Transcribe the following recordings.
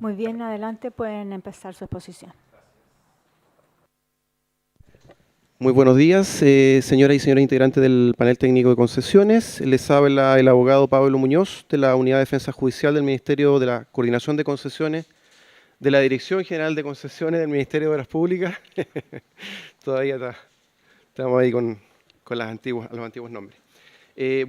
Muy bien, adelante, pueden empezar su exposición. Muy buenos días, señoras y señores integrantes del panel técnico de concesiones. Les habla el abogado Pablo Muñoz de la Unidad de Defensa Judicial del Ministerio de la Coordinación de Concesiones, de la Dirección General de Concesiones del Ministerio de Obras Públicas. Todavía estamos ahí con los antiguos nombres. Me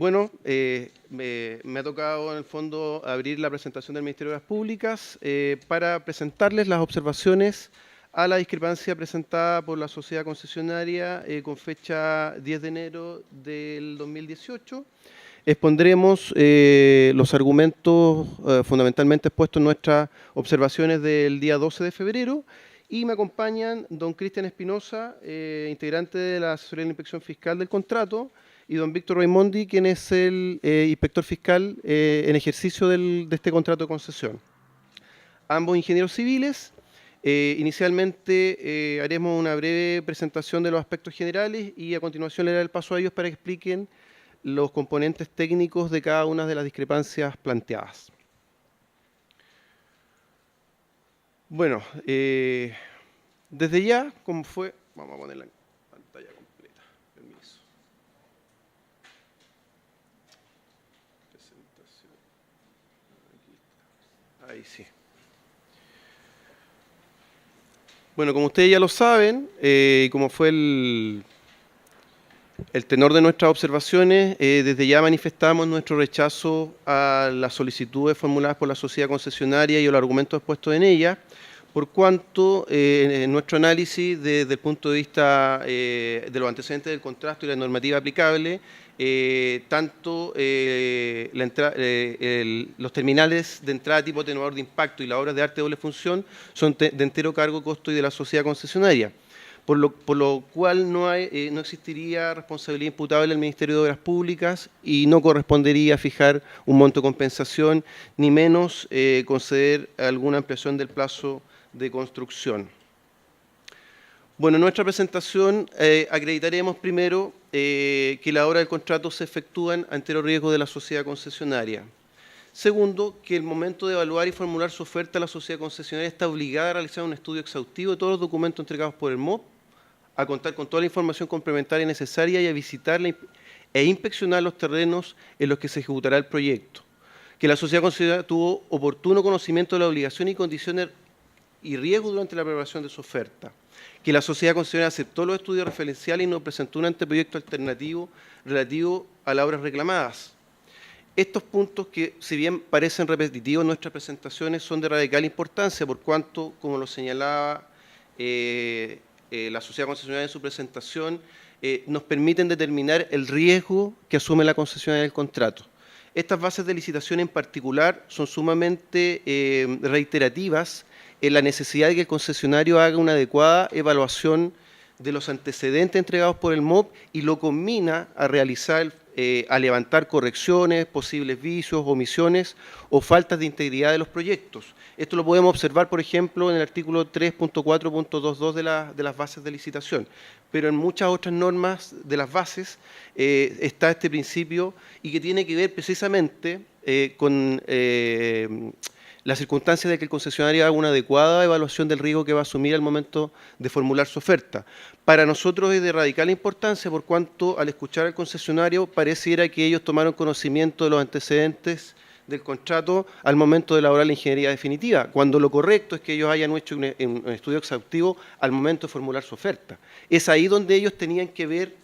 ha tocado en el fondo abrir la presentación del Ministerio de Obras Públicas para presentarles las observaciones a la discrepancia presentada por la sociedad concesionaria con fecha 10 de enero del 2018. Expondremos los argumentos fundamentalmente expuestos en nuestras observaciones del día 12 de febrero y me acompañan don Cristian Espinosa, integrante de la Asesoría de la Inspección Fiscal del Contrato, y don Víctor Raimondi, quien es el inspector fiscal en ejercicio de este contrato de concesión. Ambos ingenieros civiles. Inicialmente haremos una breve presentación de los aspectos generales y a continuación le daré el paso a ellos para que expliquen los componentes técnicos de cada una de las discrepancias planteadas. Bueno, desde ya, como fue, vamos a poner la pantalla completa. Permiso. Presentación. Aquí está. Ahí sí. Bueno, como ustedes ya lo saben, y como fue el tenor de nuestras observaciones, desde ya manifestamos nuestro rechazo a las solicitudes formuladas por la sociedad concesionaria y los argumentos expuestos en ella, por cuanto en nuestro análisis desde el punto de vista de los antecedentes del contrato y la normativa aplicable, tanto los terminales de entrada tipo atenuador de impacto y las obras de arte de doble función son de entero cargo, costo y de la sociedad concesionaria. Por lo cual no existiría responsabilidad imputable al Ministerio de Obras Públicas y no correspondería fijar un monto de compensación, ni menos conceder alguna ampliación del plazo de construcción. Bueno, en nuestra presentación acreditaremos primero que las obras del contrato se efectúan a entero riesgo de la sociedad concesionaria. Segundo, que el momento de evaluar y formular su oferta, la sociedad concesionaria está obligada a realizar un estudio exhaustivo de todos los documentos entregados por el MOP, a contar con toda la información complementaria necesaria y a visitar e inspeccionar los terrenos en los que se ejecutará el proyecto. Que la sociedad concesionaria tuvo oportuno conocimiento de la obligación y condiciones y riesgos durante la preparación de su oferta. Que la sociedad concesionaria aceptó los estudios referenciales y no presentó un anteproyecto alternativo relativo a las obras reclamadas. Estos puntos que, si bien parecen repetitivos en nuestras presentaciones, son de radical importancia, por cuanto, como lo señalaba la sociedad concesionaria en su presentación, nos permiten determinar el riesgo que asume la concesionaria del contrato. Estas bases de licitación en particular son sumamente reiterativas en la necesidad de que el concesionario haga una adecuada evaluación de los antecedentes entregados por el MOP y lo combina a realizar, a levantar correcciones, posibles vicios, omisiones o faltas de integridad de los proyectos. Esto lo podemos observar, por ejemplo, en el artículo 3.4.22 de las bases de licitación, pero en muchas otras normas de las bases está este principio y que tiene que ver precisamente con la circunstancia de que el concesionario haga una adecuada evaluación del riesgo que va a asumir al momento de formular su oferta. Para nosotros es de radical importancia por cuanto al escuchar al concesionario pareciera que ellos tomaron conocimiento de los antecedentes del contrato al momento de elaborar la ingeniería definitiva, cuando lo correcto es que ellos hayan hecho un estudio exhaustivo al momento de formular su oferta. Es ahí donde ellos tenían que ver,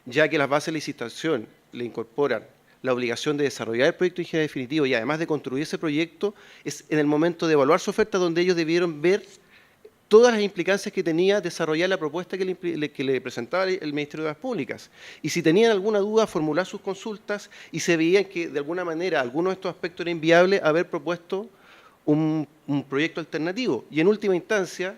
ya que las bases de licitación le incorporan la obligación de desarrollar el proyecto de ingeniería definitivo y además de construir ese proyecto, es en el momento de evaluar su oferta donde ellos debieron ver todas las implicancias que tenía desarrollar la propuesta que le presentaba el Ministerio de Obras Públicas. Y si tenían alguna duda, formular sus consultas y se veían que de alguna manera algunos de estos aspectos era inviable, haber propuesto un proyecto alternativo. Y en última instancia,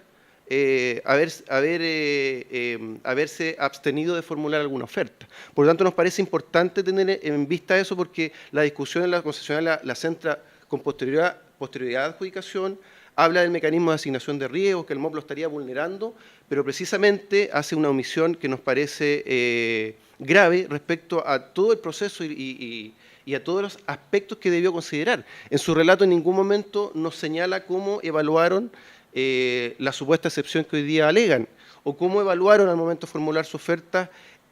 haberse abstenido de formular alguna oferta. Por lo tanto, nos parece importante tener en vista eso porque la discusión en la concesionaria la centra con posterioridad a adjudicación, habla del mecanismo de asignación de riesgos, que el MOP lo estaría vulnerando, pero precisamente hace una omisión que nos parece grave respecto a todo el proceso y y a todos los aspectos que debió considerar. En su relato en ningún momento nos señala cómo evaluaron la supuesta excepción que hoy día alegan, o cómo evaluaron al momento de formular su oferta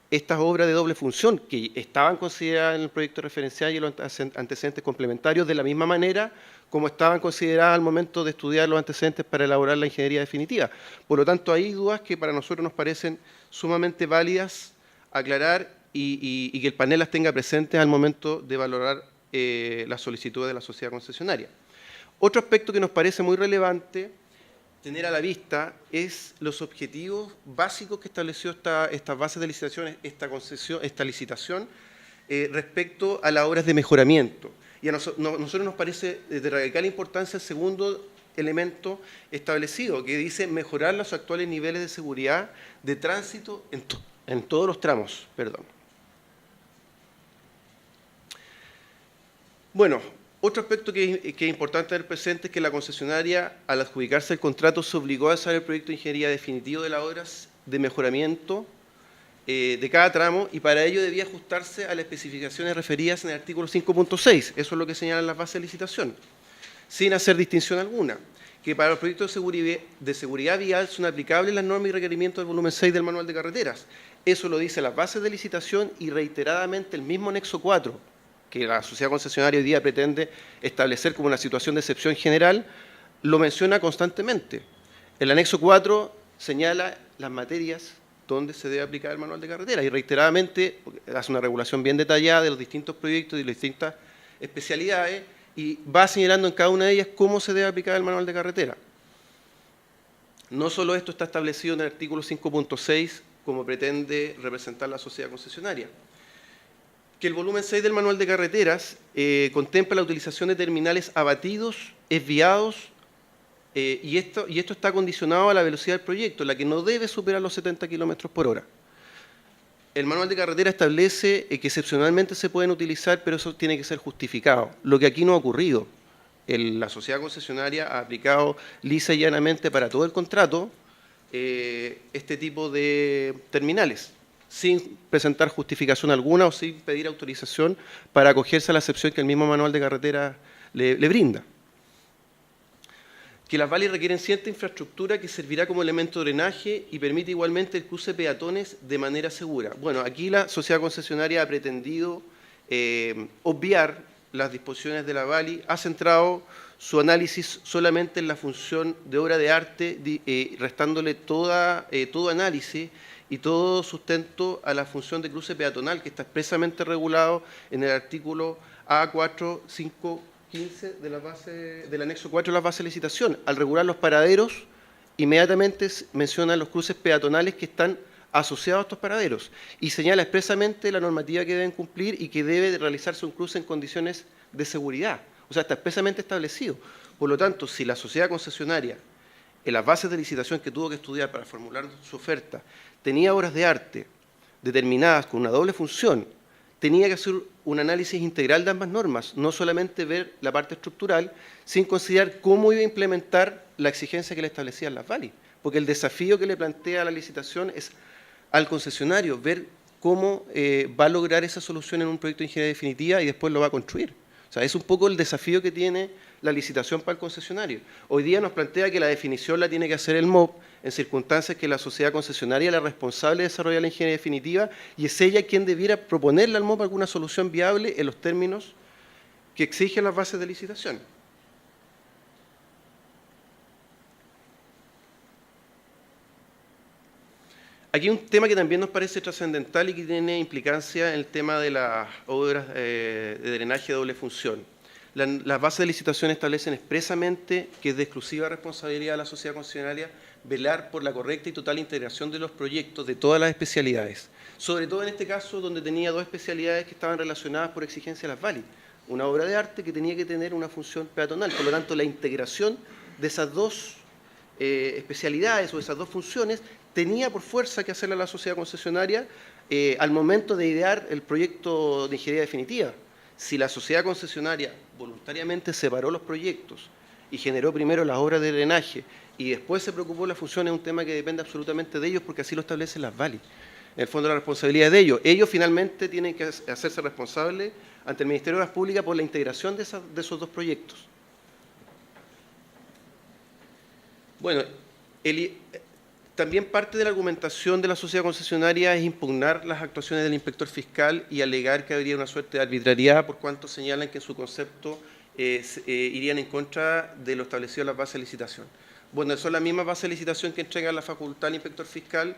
estas obras de doble función, que estaban consideradas en el proyecto referencial y en los antecedentes complementarios de la misma manera como estaban consideradas al momento de estudiar los antecedentes para elaborar la ingeniería definitiva. Por lo tanto, hay dudas que para nosotros nos parecen sumamente válidas aclarar y que el panel las tenga presentes al momento de valorar las solicitudes de la sociedad concesionaria. Otro aspecto que nos parece muy relevante tener a la vista es los objetivos básicos que estableció estas bases de licitación, esta licitación respecto a las obras de mejoramiento. Y a nosotros nos parece de radical importancia el segundo elemento establecido, que dice mejorar los actuales niveles de seguridad de tránsito en todos los tramos. Bueno, otro aspecto que es importante tener presente es que la concesionaria, al adjudicarse el contrato, se obligó a hacer el proyecto de ingeniería definitivo de las obras de mejoramiento de cada tramo, y para ello debía ajustarse a las especificaciones referidas en el artículo 5.6, eso es lo que señalan las bases de licitación, sin hacer distinción alguna, que para los proyectos de seguridad vial son aplicables las normas y requerimientos del volumen 6 del Manual de Carreteras. Eso lo dice las bases de licitación y reiteradamente el mismo anexo 4, que la sociedad concesionaria hoy día pretende establecer como una situación de excepción general, lo menciona constantemente. El anexo 4 señala las materias donde se debe aplicar el manual de carretera y reiteradamente hace una regulación bien detallada de los distintos proyectos y las distintas especialidades y va señalando en cada una de ellas cómo se debe aplicar el manual de carretera. No solo esto está establecido en el artículo 5.6 como pretende representar la sociedad concesionaria, que el volumen 6 del manual de carreteras contempla la utilización de terminales abatidos, esviados, y esto está condicionado a la velocidad del proyecto, la que no debe superar los 70 km/h. El manual de carretera establece que excepcionalmente se pueden utilizar, pero eso tiene que ser justificado, lo que aquí no ha ocurrido. La sociedad concesionaria ha aplicado lisa y llanamente para todo el contrato este tipo de terminales, sin presentar justificación alguna o sin pedir autorización para acogerse a la excepción que el mismo manual de carretera le brinda. Que las valles requieren cierta infraestructura que servirá como elemento de drenaje y permite igualmente el cruce de peatones de manera segura. Bueno, aquí la sociedad concesionaria ha pretendido obviar las disposiciones de la VALI, ha centrado su análisis solamente en la función de obra de arte, restándole todo análisis y todo sustento a la función de cruce peatonal, que está expresamente regulado en el artículo A4.5.15 del anexo 4 de la base de licitación. Al regular los paraderos, inmediatamente menciona los cruces peatonales que están asociados a estos paraderos y señala expresamente la normativa que deben cumplir y que debe realizarse un cruce en condiciones de seguridad. O sea, está expresamente establecido. Por lo tanto, si la sociedad concesionaria, en las bases de licitación que tuvo que estudiar para formular su oferta, tenía obras de arte determinadas con una doble función, tenía que hacer un análisis integral de ambas normas, no solamente ver la parte estructural, sin considerar cómo iba a implementar la exigencia que le establecían las VALI. Porque el desafío que le plantea la licitación es al concesionario ver cómo va a lograr esa solución en un proyecto de ingeniería definitiva y después lo va a construir. O sea, es un poco el desafío que tiene la licitación para el concesionario. Hoy día nos plantea que la definición la tiene que hacer el MOP en circunstancias que la sociedad concesionaria es la responsable de desarrollar la ingeniería definitiva y es ella quien debiera proponerle al MOP alguna solución viable en los términos que exigen las bases de licitación. Aquí hay un tema que también nos parece trascendental y que tiene implicancia en el tema de las obras de drenaje de doble función. Las bases de licitación establecen expresamente que es de exclusiva responsabilidad de la sociedad concesionaria velar por la correcta y total integración de los proyectos de todas las especialidades. Sobre todo en este caso donde tenía dos especialidades que estaban relacionadas por exigencia de las VALI. Una obra de arte que tenía que tener una función peatonal. Por lo tanto, la integración de esas dos especialidades o esas dos funciones tenía por fuerza que hacerla la sociedad concesionaria al momento de idear el proyecto de ingeniería definitiva. Si la sociedad concesionaria voluntariamente separó los proyectos y generó primero las obras de drenaje y después se preocupó de la función, es un tema que depende absolutamente de ellos porque así lo establecen las VALI. En el fondo la responsabilidad es de ellos. Ellos finalmente tienen que hacerse responsables ante el Ministerio de Obras Públicas por la integración de esos dos proyectos. Bueno, también parte de la argumentación de la sociedad concesionaria es impugnar las actuaciones del inspector fiscal y alegar que habría una suerte de arbitrariedad, por cuanto señalan que en su concepto irían en contra de lo establecido en las bases de licitación. Bueno, son las mismas bases de licitación que entregan la facultad al inspector fiscal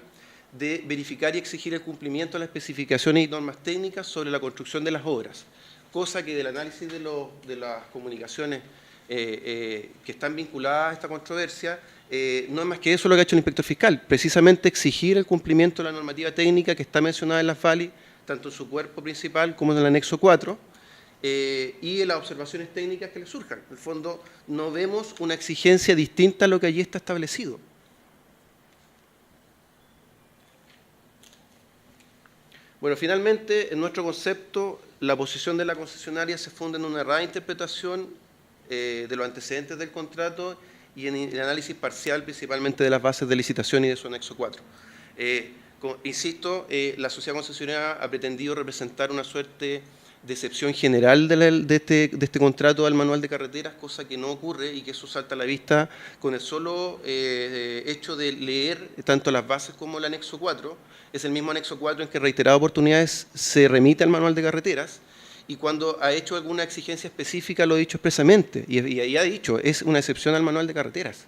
de verificar y exigir el cumplimiento de las especificaciones y normas técnicas sobre la construcción de las obras, cosa que del análisis de las comunicaciones que están vinculadas a esta controversia, no es más que eso lo que ha hecho el inspector fiscal, precisamente exigir el cumplimiento de la normativa técnica que está mencionada en las FALI, tanto en su cuerpo principal como en el anexo 4, y en las observaciones técnicas que le surjan. En el fondo, no vemos una exigencia distinta a lo que allí está establecido. Bueno, finalmente, en nuestro concepto, la posición de la concesionaria se funda en una errada interpretación de los antecedentes del contrato y en el análisis parcial, principalmente de las bases de licitación y de su anexo 4. Insisto, la sociedad concesionaria ha pretendido representar una suerte de excepción general de este contrato al manual de carreteras, cosa que no ocurre y que eso salta a la vista con el solo hecho de leer tanto las bases como el anexo 4. Es el mismo anexo 4 en que reiteradas oportunidades se remite al manual de carreteras, y cuando ha hecho alguna exigencia específica lo ha dicho expresamente, y ahí ha dicho, es una excepción al manual de carreteras.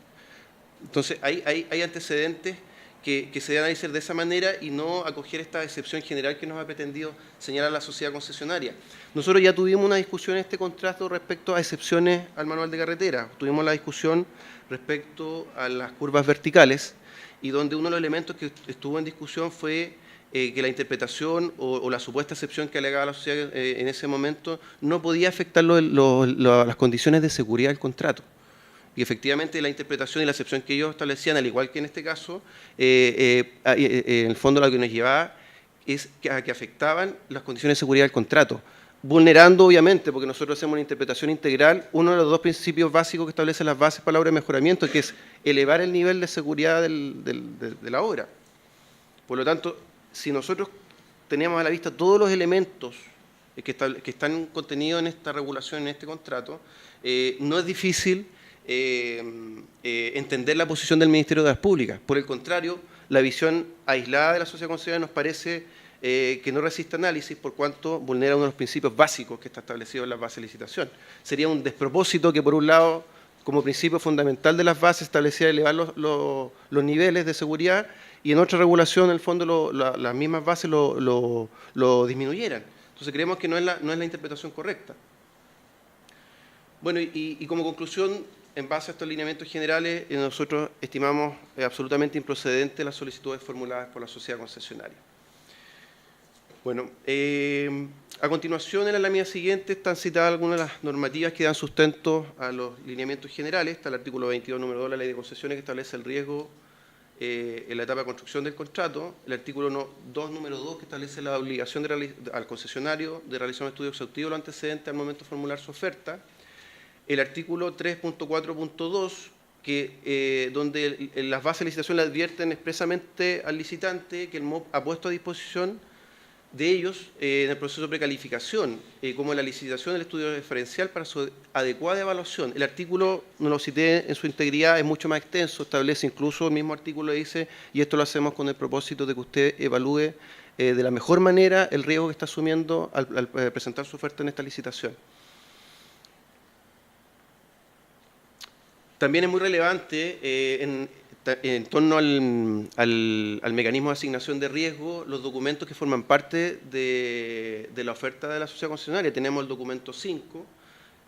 Entonces, hay antecedentes que se deben analizar de esa manera y no acoger esta excepción general que nos ha pretendido señalar la sociedad concesionaria. Nosotros ya tuvimos una discusión en este contrato respecto a excepciones al manual de carreteras. Tuvimos la discusión respecto a las curvas verticales, y donde uno de los elementos que estuvo en discusión fue que la interpretación o la supuesta excepción que alegaba la sociedad en ese momento no podía afectar las condiciones de seguridad del contrato. Y efectivamente la interpretación y la excepción que ellos establecían, al igual que en este caso, en el fondo lo que nos llevaba es a que afectaban las condiciones de seguridad del contrato, vulnerando obviamente, porque nosotros hacemos una interpretación integral, uno de los dos principios básicos que establecen las bases para la obra de mejoramiento, que es elevar el nivel de seguridad de la obra. Por lo tanto, si nosotros teníamos a la vista todos los elementos que están contenidos en esta regulación, en este contrato, no es difícil entender la posición del Ministerio de Obras Públicas. Por el contrario, la visión aislada de la sociedad concesionaria nos parece que no resiste análisis, por cuanto vulnera uno de los principios básicos que está establecido en las bases de licitación. Sería un despropósito que, por un lado, como principio fundamental de las bases, estableciera elevar los niveles de seguridad, y en otra regulación, en el fondo, las mismas bases lo disminuyeran. Entonces, creemos que no es la interpretación correcta. Bueno, y como conclusión, en base a estos lineamientos generales, nosotros estimamos absolutamente improcedente las solicitudes formuladas por la sociedad concesionaria. Bueno, a continuación, en la lámina siguiente, están citadas algunas de las normativas que dan sustento a los lineamientos generales. Está el artículo 22, número 2 de la Ley de Concesiones, que establece el riesgo en la etapa de construcción del contrato. El artículo 2, número 2, que establece la obligación al concesionario de realizar un estudio exhaustivo de los antecedentes al momento de formular su oferta. El artículo 3.4.2, donde las bases de licitación le advierten expresamente al licitante que el MOP ha puesto a disposición de ellos en el proceso de precalificación, como la licitación del estudio referencial para su adecuada evaluación. El artículo, no lo cité en su integridad, es mucho más extenso, establece incluso, el mismo artículo dice, y esto lo hacemos con el propósito de que usted evalúe de la mejor manera el riesgo que está asumiendo al presentar su oferta en esta licitación. También es muy relevante en torno al mecanismo de asignación de riesgo, los documentos que forman parte de la oferta de la sociedad concesionaria. Tenemos el documento 5,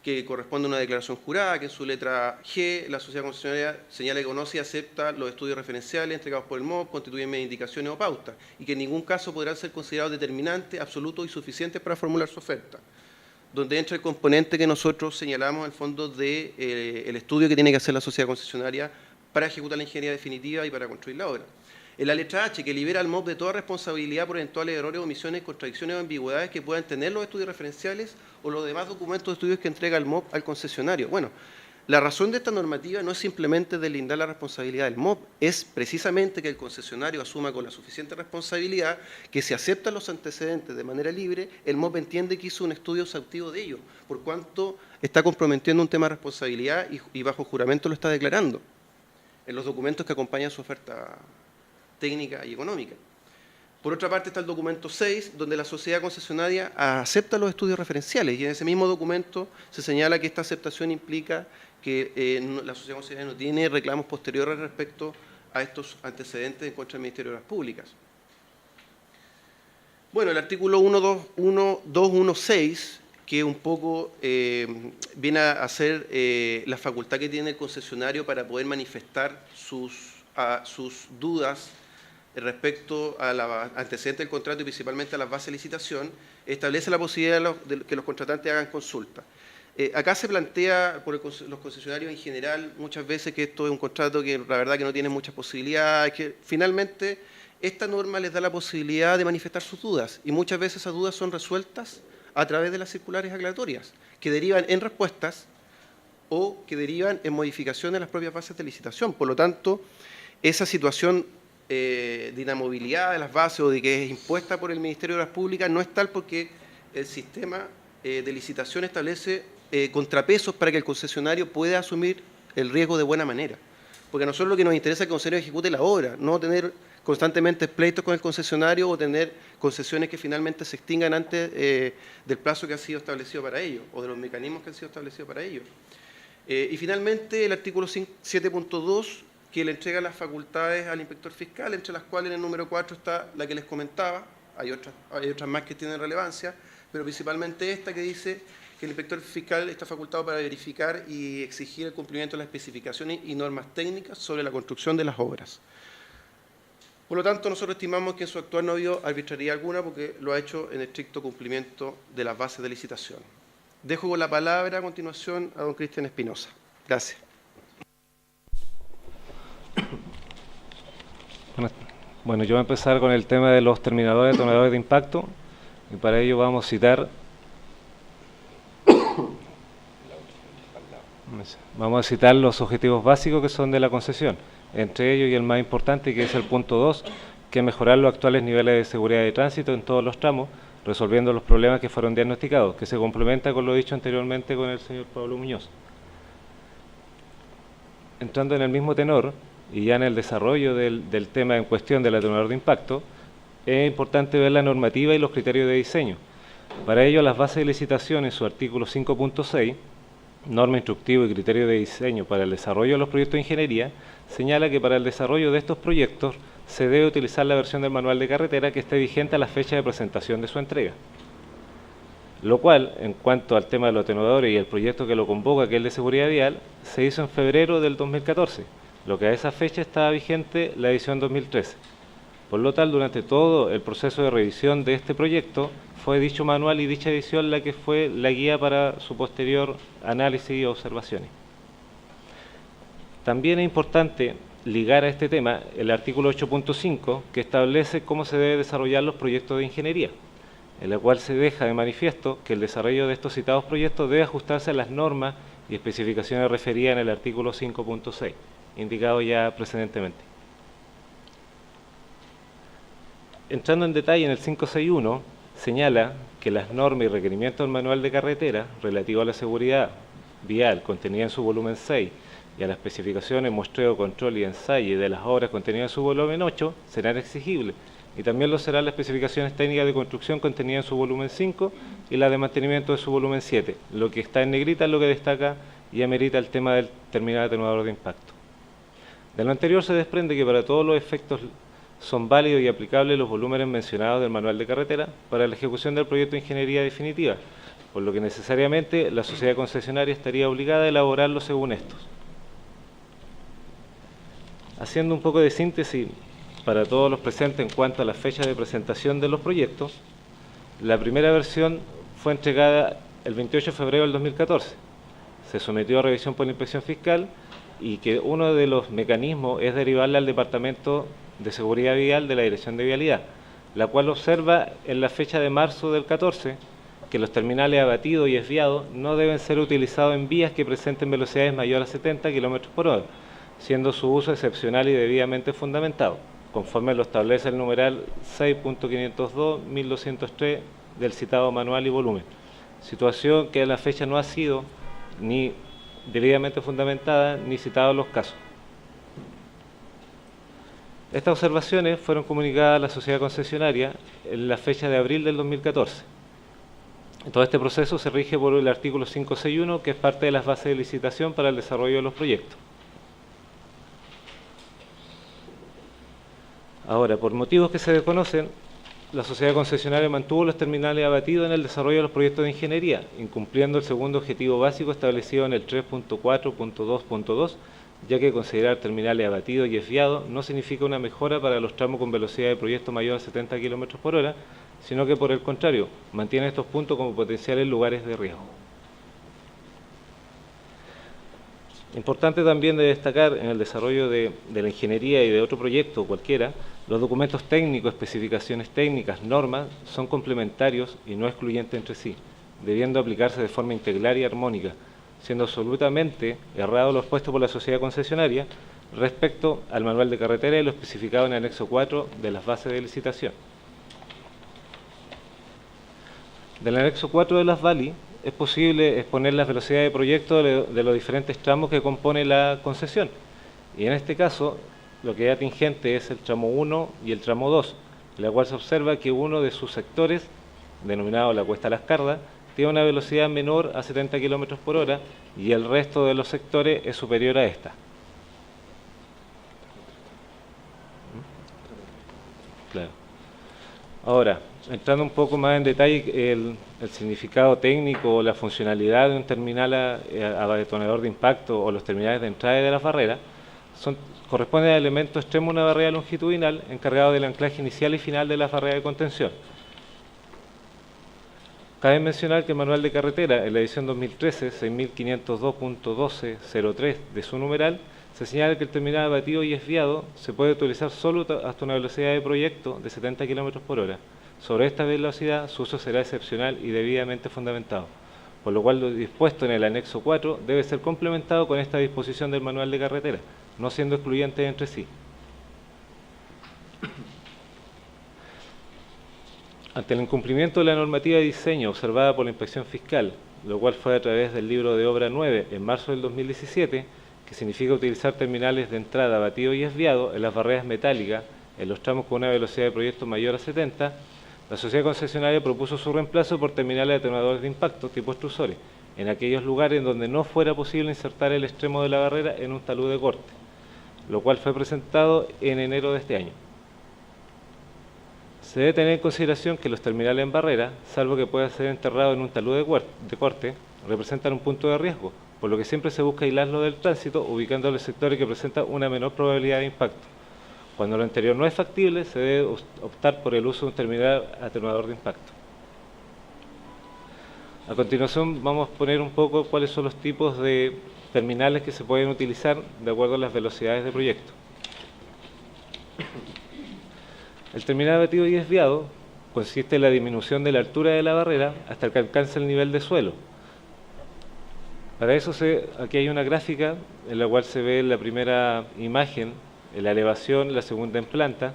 que corresponde a una declaración jurada, que en su letra G, la sociedad concesionaria señala que conoce y acepta los estudios referenciales entregados por el MOP, constituyen indicaciones o pautas, y que en ningún caso podrán ser considerados determinantes, absolutos y suficientes para formular su oferta, donde entra el componente que nosotros señalamos en el fondo del estudio que tiene que hacer la sociedad concesionaria para ejecutar la ingeniería definitiva y para construir la obra. En la letra H, que libera al MOP de toda responsabilidad por eventuales errores, omisiones, contradicciones o ambigüedades que puedan tener los estudios referenciales o los demás documentos de estudios que entrega el MOP al concesionario. Bueno, La razón de esta normativa no es simplemente deslindar la responsabilidad del MOB, es precisamente que el concesionario asuma con la suficiente responsabilidad que si acepta los antecedentes de manera libre, el MOB entiende que hizo un estudio exhaustivo de ello, por cuanto está comprometiendo un tema de responsabilidad y bajo juramento lo está declarando en los documentos que acompañan su oferta técnica y económica. Por otra parte está el documento 6, donde la sociedad concesionaria acepta los estudios referenciales y en ese mismo documento se señala que esta aceptación implica que la sociedad concesionaria no tiene reclamos posteriores respecto a estos antecedentes en contra del Ministerio de Obras Públicas. Bueno, el artículo 216, que un poco viene a hacer la facultad que tiene el concesionario para poder manifestar sus dudas respecto a los antecedentes del contrato y principalmente a las bases de licitación, establece la posibilidad de que los contratantes hagan consulta. Acá se plantea por los concesionarios en general muchas veces que esto es un contrato que la verdad que no tiene muchas posibilidades, que finalmente esta norma les da la posibilidad de manifestar sus dudas y muchas veces esas dudas son resueltas a través de las circulares aclaratorias, que derivan en respuestas o que derivan en modificación de las propias bases de licitación. Por lo tanto, esa situación de inamovilidad de las bases o de que es impuesta por el Ministerio de Obras Públicas no es tal porque el sistema de licitación establece contrapesos para que el concesionario pueda asumir el riesgo de buena manera. Porque a nosotros lo que nos interesa es que el concesionario ejecute la obra, no tener constantemente pleitos con el concesionario o tener concesiones que finalmente se extingan antes del plazo que ha sido establecido para ello o de los mecanismos que han sido establecidos para ello. Y finalmente el artículo 7.2 que le entrega las facultades al inspector fiscal, entre las cuales en el número 4 está la que les comentaba, hay otras más que tienen relevancia, pero principalmente esta que dice que el inspector fiscal está facultado para verificar y exigir el cumplimiento de las especificaciones y normas técnicas sobre la construcción de las obras. Por lo tanto, nosotros estimamos que en su actuar no ha habido arbitrariedad alguna porque lo ha hecho en estricto cumplimiento de las bases de licitación. Dejo con la palabra a continuación a don Cristian Espinosa. Gracias. Bueno, yo voy a empezar con el tema de los terminadores detonadores de impacto y para ello vamos a citar los objetivos básicos que son de la concesión, entre ellos y el más importante que es el punto 2, que es mejorar los actuales niveles de seguridad de tránsito en todos los tramos, resolviendo los problemas que fueron diagnosticados, que se complementa con lo dicho anteriormente con el señor Pablo Muñoz. Entrando en el mismo tenor, y ya en el desarrollo del tema en cuestión del atenuador de impacto, es importante ver la normativa y los criterios de diseño. Para ello, las bases de licitación en su artículo 5.6, norma instructiva y criterio de diseño para el desarrollo de los proyectos de ingeniería, señala que para el desarrollo de estos proyectos se debe utilizar la versión del manual de carretera que esté vigente a la fecha de presentación de su entrega. Lo cual, en cuanto al tema de los atenuadores y el proyecto que lo convoca, que es el de seguridad vial, se hizo en febrero del 2014, lo que a esa fecha estaba vigente la edición 2013. Por lo tal, durante todo el proceso de revisión de este proyecto, fue dicho manual y dicha edición la que fue la guía para su posterior análisis y observaciones. También es importante ligar a este tema el artículo 8.5, que establece cómo se deben desarrollar los proyectos de ingeniería, en la cual se deja de manifiesto que el desarrollo de estos citados proyectos debe ajustarse a las normas y especificaciones referidas en el artículo 5.6, indicado ya precedentemente. Entrando en detalle en el 561, señala que las normas y requerimientos del manual de carretera relativo a la seguridad vial contenida en su volumen 6 y a las especificaciones, muestreo, control y ensayo de las obras contenidas en su volumen 8 serán exigibles y también lo serán las especificaciones técnicas de construcción contenidas en su volumen 5 y la de mantenimiento de su volumen 7. Lo que está en negrita es lo que destaca y amerita el tema del terminal atenuador de impacto. De lo anterior se desprende que para todos los efectos son válidos y aplicables los volúmenes mencionados del manual de carretera para la ejecución del proyecto de ingeniería definitiva, por lo que necesariamente la sociedad concesionaria estaría obligada a elaborarlo según estos. Haciendo un poco de síntesis para todos los presentes en cuanto a la fecha de presentación de los proyectos, la primera versión fue entregada el 28 de febrero del 2014. Se sometió a revisión por la inspección fiscal y que uno de los mecanismos es derivarla al Departamento de Seguridad Vial de la Dirección de Vialidad, la cual observa en la fecha de marzo del 14 que los terminales abatidos y desviados no deben ser utilizados en vías que presenten velocidades mayores a 70 km por hora, siendo su uso excepcional y debidamente fundamentado, conforme lo establece el numeral 6.502.1203 del citado manual y volumen, situación que a la fecha no ha sido ni debidamente fundamentada ni citado en los casos. Estas observaciones fueron comunicadas a la sociedad concesionaria en la fecha de abril del 2014. Todo este proceso se rige por el artículo 561, que es parte de las bases de licitación para el desarrollo de los proyectos. Ahora, por motivos que se desconocen, la sociedad concesionaria mantuvo los terminales abatidos en el desarrollo de los proyectos de ingeniería, incumpliendo el segundo objetivo básico establecido en el 3.4.2.2, ya que considerar terminales abatidos y desviados no significa una mejora para los tramos con velocidad de proyecto mayor a 70 km por hora, sino que por el contrario, mantiene estos puntos como potenciales lugares de riesgo. Importante también de destacar en el desarrollo de la ingeniería y de otro proyecto cualquiera, los documentos técnicos, especificaciones técnicas, normas, son complementarios y no excluyentes entre sí, debiendo aplicarse de forma integral y armónica, siendo absolutamente errado lo expuesto por la sociedad concesionaria respecto al manual de carretera y lo especificado en el anexo 4 de las bases de licitación. Del anexo 4 de las BALI es posible exponer las velocidades de proyecto de los diferentes tramos que compone la concesión. Y en este caso, lo que es atingente es el tramo 1 y el tramo 2, en la cual se observa que uno de sus sectores, denominado la Cuesta Las Cardas, tiene una velocidad menor a 70 km por hora y el resto de los sectores es superior a esta. Claro. Ahora, entrando un poco más en detalle, el significado técnico o la funcionalidad de un terminal a detonador de impacto o los terminales de entrada y de las barreras corresponden al elemento extremo de una barrera longitudinal encargado del anclaje inicial y final de las barreras de contención. Cabe mencionar que el manual de carretera, en la edición 2013, 6502.1203 de su numeral, se señala que el terminal abatido y desviado se puede utilizar solo hasta una velocidad de proyecto de 70 km por hora. Sobre esta velocidad, su uso será excepcional y debidamente fundamentado, por lo cual lo dispuesto en el anexo 4 debe ser complementado con esta disposición del manual de carretera, no siendo excluyentes entre sí. Ante el incumplimiento de la normativa de diseño observada por la Inspección Fiscal, lo cual fue a través del libro de obra 9 en marzo del 2017, que significa utilizar terminales de entrada abatido y desviado en las barreras metálicas en los tramos con una velocidad de proyecto mayor a 70, la sociedad concesionaria propuso su reemplazo por terminales de atenuadores de impacto tipo extrusores, en aquellos lugares en donde no fuera posible insertar el extremo de la barrera en un talud de corte, lo cual fue presentado en enero de este año. Se debe tener en consideración que los terminales en barrera, salvo que pueda ser enterrado en un talud de corte, representan un punto de riesgo, por lo que siempre se busca aislarlo del tránsito, ubicando los sectores que presentan una menor probabilidad de impacto. Cuando lo anterior no es factible, se debe optar por el uso de un terminal atenuador de impacto. A continuación vamos a poner un poco cuáles son los tipos de terminales que se pueden utilizar de acuerdo a las velocidades de proyecto. El terminal abatido y desviado consiste en la disminución de la altura de la barrera hasta que alcance el nivel de suelo. Para eso aquí hay una gráfica en la cual se ve la primera imagen, en la elevación, la segunda en planta,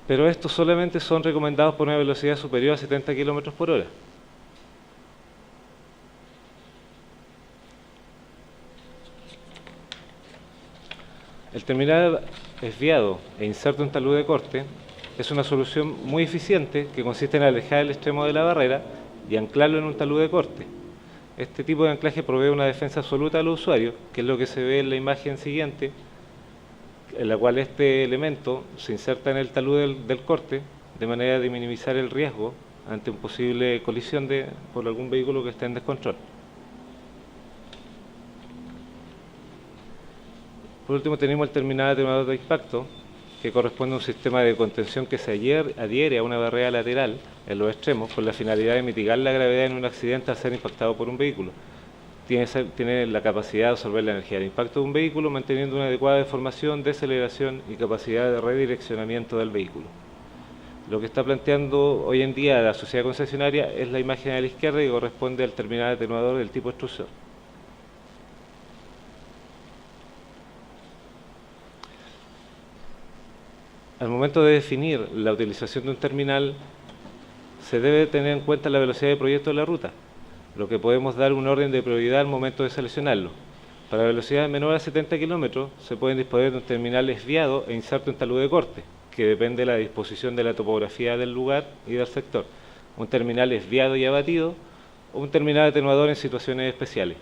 pero estos solamente son recomendados por una velocidad superior a 70 km por hora. El terminal desviado e inserto en talud de corte es una solución muy eficiente que consiste en alejar el extremo de la barrera y anclarlo en un talud de corte. Este tipo de anclaje provee una defensa absoluta al usuario, que es lo que se ve en la imagen siguiente, en la cual este elemento se inserta en el talud del corte de manera de minimizar el riesgo ante una posible colisión por algún vehículo que esté en descontrol. Por último tenemos el terminal atenuador de impacto, que corresponde a un sistema de contención que se adhiere a una barrera lateral en los extremos con la finalidad de mitigar la gravedad en un accidente al ser impactado por un vehículo. Tiene la capacidad de absorber la energía del impacto de un vehículo, manteniendo una adecuada deformación, deceleración y capacidad de redireccionamiento del vehículo. Lo que está planteando hoy en día la sociedad concesionaria es la imagen a la izquierda y corresponde al terminal atenuador del tipo extrusor. Al momento de definir la utilización de un terminal, se debe tener en cuenta la velocidad de proyecto de la ruta, lo que podemos dar un orden de prioridad al momento de seleccionarlo. Para velocidades menores a 70 km se pueden disponer de un terminal desviado e inserto en talud de corte, que depende de la disposición de la topografía del lugar y del sector. Un terminal desviado y abatido o un terminal atenuador en situaciones especiales.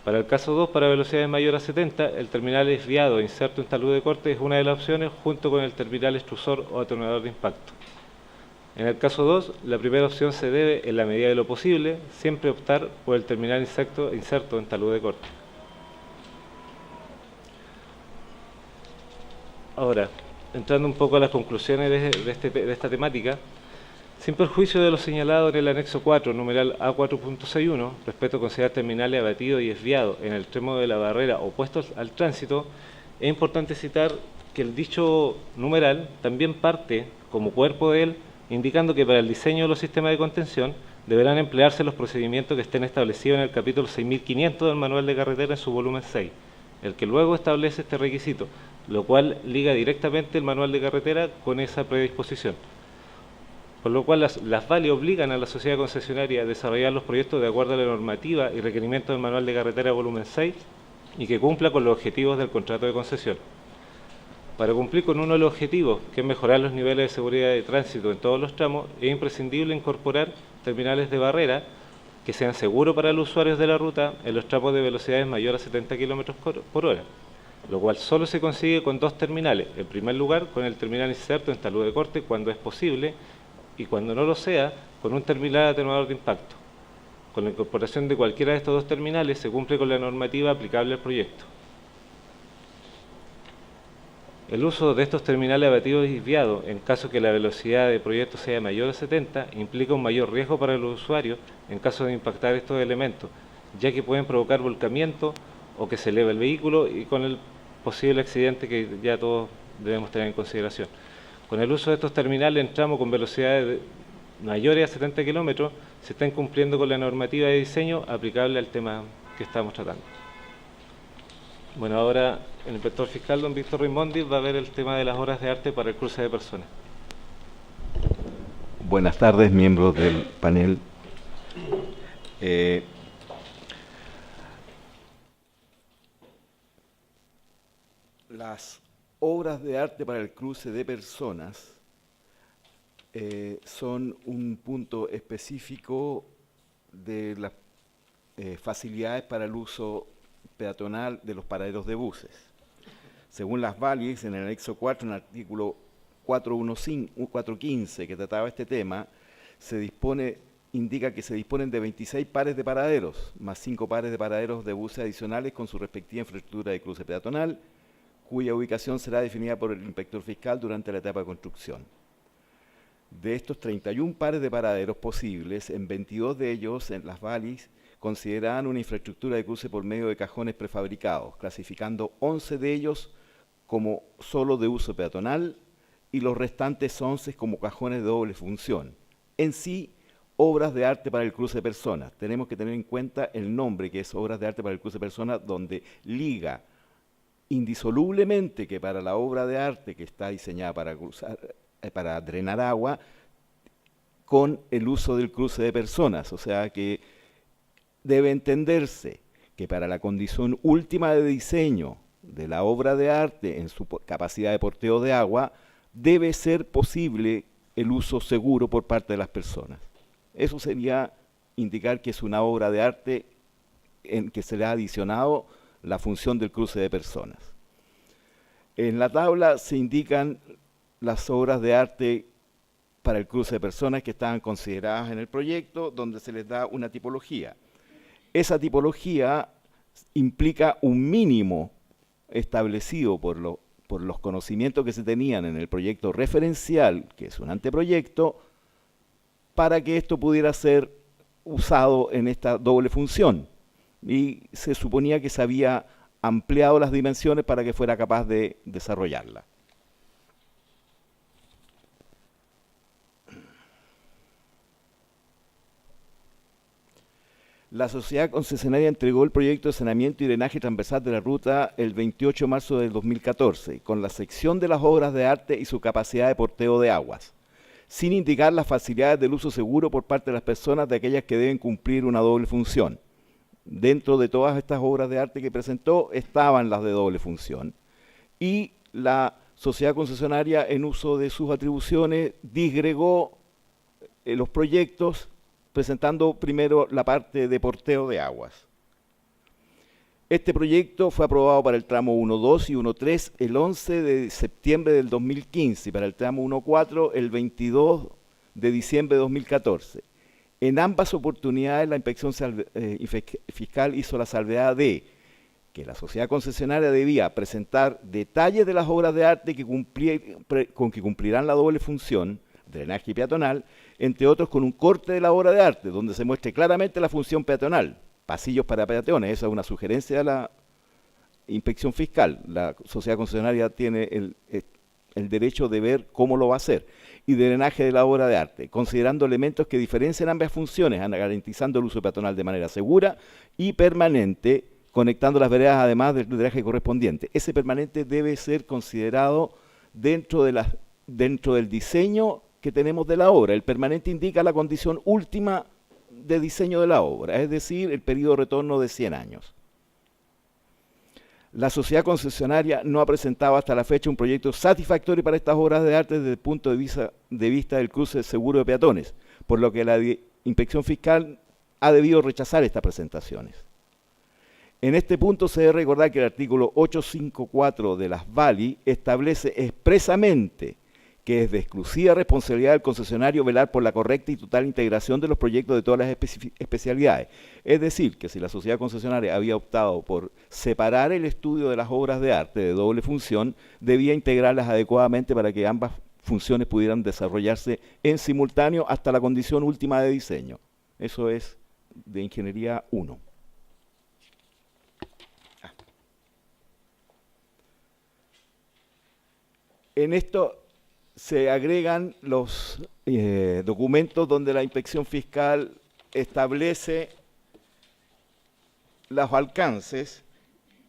Para el caso 2, para velocidades mayores a 70, el terminal desviado e inserto en talud de corte es una de las opciones junto con el terminal extrusor o atenuador de impacto. En el caso 2, la primera opción se debe, en la medida de lo posible, siempre optar por el terminal inserto en talud de corte. Ahora, entrando un poco a las conclusiones de esta temática, sin perjuicio de lo señalado en el anexo 4, numeral A4.61, respecto a considerar terminales abatidos y desviados en el extremo de la barrera opuestos al tránsito, es importante citar que el dicho numeral también parte, como cuerpo de él, indicando que para el diseño de los sistemas de contención deberán emplearse los procedimientos que estén establecidos en el capítulo 6500 del Manual de Carretera en su volumen 6, el que luego establece este requisito, lo cual liga directamente el Manual de Carretera con esa predisposición. Por lo cual las VALI obligan a la sociedad concesionaria a desarrollar los proyectos de acuerdo a la normativa y requerimientos del Manual de Carretera volumen 6 y que cumpla con los objetivos del contrato de concesión. Para cumplir con uno de los objetivos, que es mejorar los niveles de seguridad de tránsito en todos los tramos, es imprescindible incorporar terminales de barrera que sean seguros para los usuarios de la ruta en los tramos de velocidades mayores a 70 km por hora, lo cual solo se consigue con dos terminales. En primer lugar, con el terminal inserto en talud de corte cuando es posible, y cuando no lo sea, con un terminal atenuador de impacto. Con la incorporación de cualquiera de estos dos terminales se cumple con la normativa aplicable al proyecto. El uso de estos terminales abatidos y desviados, en caso que la velocidad de proyecto sea mayor a 70, implica un mayor riesgo para los usuarios en caso de impactar estos elementos, ya que pueden provocar volcamiento o que se eleve el vehículo y con el posible accidente que ya todos debemos tener en consideración. Con el uso de estos terminales en tramos con velocidades mayores a 70 km, se está incumpliendo con la normativa de diseño aplicable al tema que estamos tratando. Bueno, ahora el inspector fiscal, don Víctor Raimondi, va a ver el tema de las obras de arte para el cruce de personas. Buenas tardes, miembros del panel. Las obras de arte para el cruce de personas son un punto específico de las facilidades para el uso peatonal de los paraderos de buses. Según las VALIs, en el anexo 4, en el artículo 415 que trataba este tema, indica que se disponen de 26 pares de paraderos, más 5 pares de paraderos de buses adicionales con su respectiva infraestructura de cruce peatonal, cuya ubicación será definida por el inspector fiscal durante la etapa de construcción. De estos 31 pares de paraderos posibles, en 22 de ellos, en las VALIs, consideraban una infraestructura de cruce por medio de cajones prefabricados, clasificando 11 de ellos como solo de uso peatonal y los restantes 11 como cajones de doble función. En sí, obras de arte para el cruce de personas. Tenemos que tener en cuenta el nombre, que es obras de arte para el cruce de personas, donde liga indisolublemente que para la obra de arte que está diseñada para drenar agua, con el uso del cruce de personas. O sea que debe entenderse que para la condición última de diseño de la obra de arte en su capacidad de porteo de agua, debe ser posible el uso seguro por parte de las personas. Eso sería indicar que es una obra de arte en que se le ha adicionado la función del cruce de personas. En la tabla se indican las obras de arte para el cruce de personas que estaban consideradas en el proyecto, donde se les da una tipología. Esa tipología implica un mínimo establecido por los conocimientos que se tenían en el proyecto referencial, que es un anteproyecto, para que esto pudiera ser usado en esta doble función. Y se suponía que se había ampliado las dimensiones para que fuera capaz de desarrollarla. La sociedad concesionaria entregó el proyecto de saneamiento y drenaje transversal de la ruta el 28 de marzo del 2014, con la sección de las obras de arte y su capacidad de porteo de aguas, sin indicar las facilidades del uso seguro por parte de las personas de aquellas que deben cumplir una doble función. Dentro de todas estas obras de arte que presentó estaban las de doble función. Y la sociedad concesionaria, en uso de sus atribuciones, disgregó los proyectos presentando primero la parte de porteo de aguas. Este proyecto fue aprobado para el tramo 1.2 y 1.3 el 11 de septiembre del 2015 y para el tramo 1.4 el 22 de diciembre de 2014. En ambas oportunidades la inspección fiscal hizo la salvedad de que la sociedad concesionaria debía presentar detalles de las obras de arte con que cumplirán la doble función, drenaje y peatonal, entre otros con un corte de la obra de arte, donde se muestre claramente la función peatonal, pasillos para peatones. Esa es una sugerencia de la inspección fiscal. La sociedad concesionaria tiene el derecho de ver cómo lo va a hacer. Y de drenaje de la obra de arte, considerando elementos que diferencian ambas funciones, garantizando el uso peatonal de manera segura y permanente, conectando las veredas además del drenaje correspondiente. Ese permanente debe ser considerado dentro del diseño que tenemos de la obra. El permanente indica la condición última de diseño de la obra, es decir, el periodo de retorno de 100 años. La sociedad concesionaria no ha presentado hasta la fecha un proyecto satisfactorio para estas obras de arte desde el punto de vista del cruce seguro de peatones, por lo que la inspección fiscal ha debido rechazar estas presentaciones. En este punto se debe recordar que el artículo 854 de las VALI establece expresamente que es de exclusiva responsabilidad del concesionario velar por la correcta y total integración de los proyectos de todas las especialidades. Es decir, que si la sociedad concesionaria había optado por separar el estudio de las obras de arte de doble función, debía integrarlas adecuadamente para que ambas funciones pudieran desarrollarse en simultáneo hasta la condición última de diseño. Eso es de Ingeniería 1. En esto se agregan los documentos donde la inspección fiscal establece los alcances,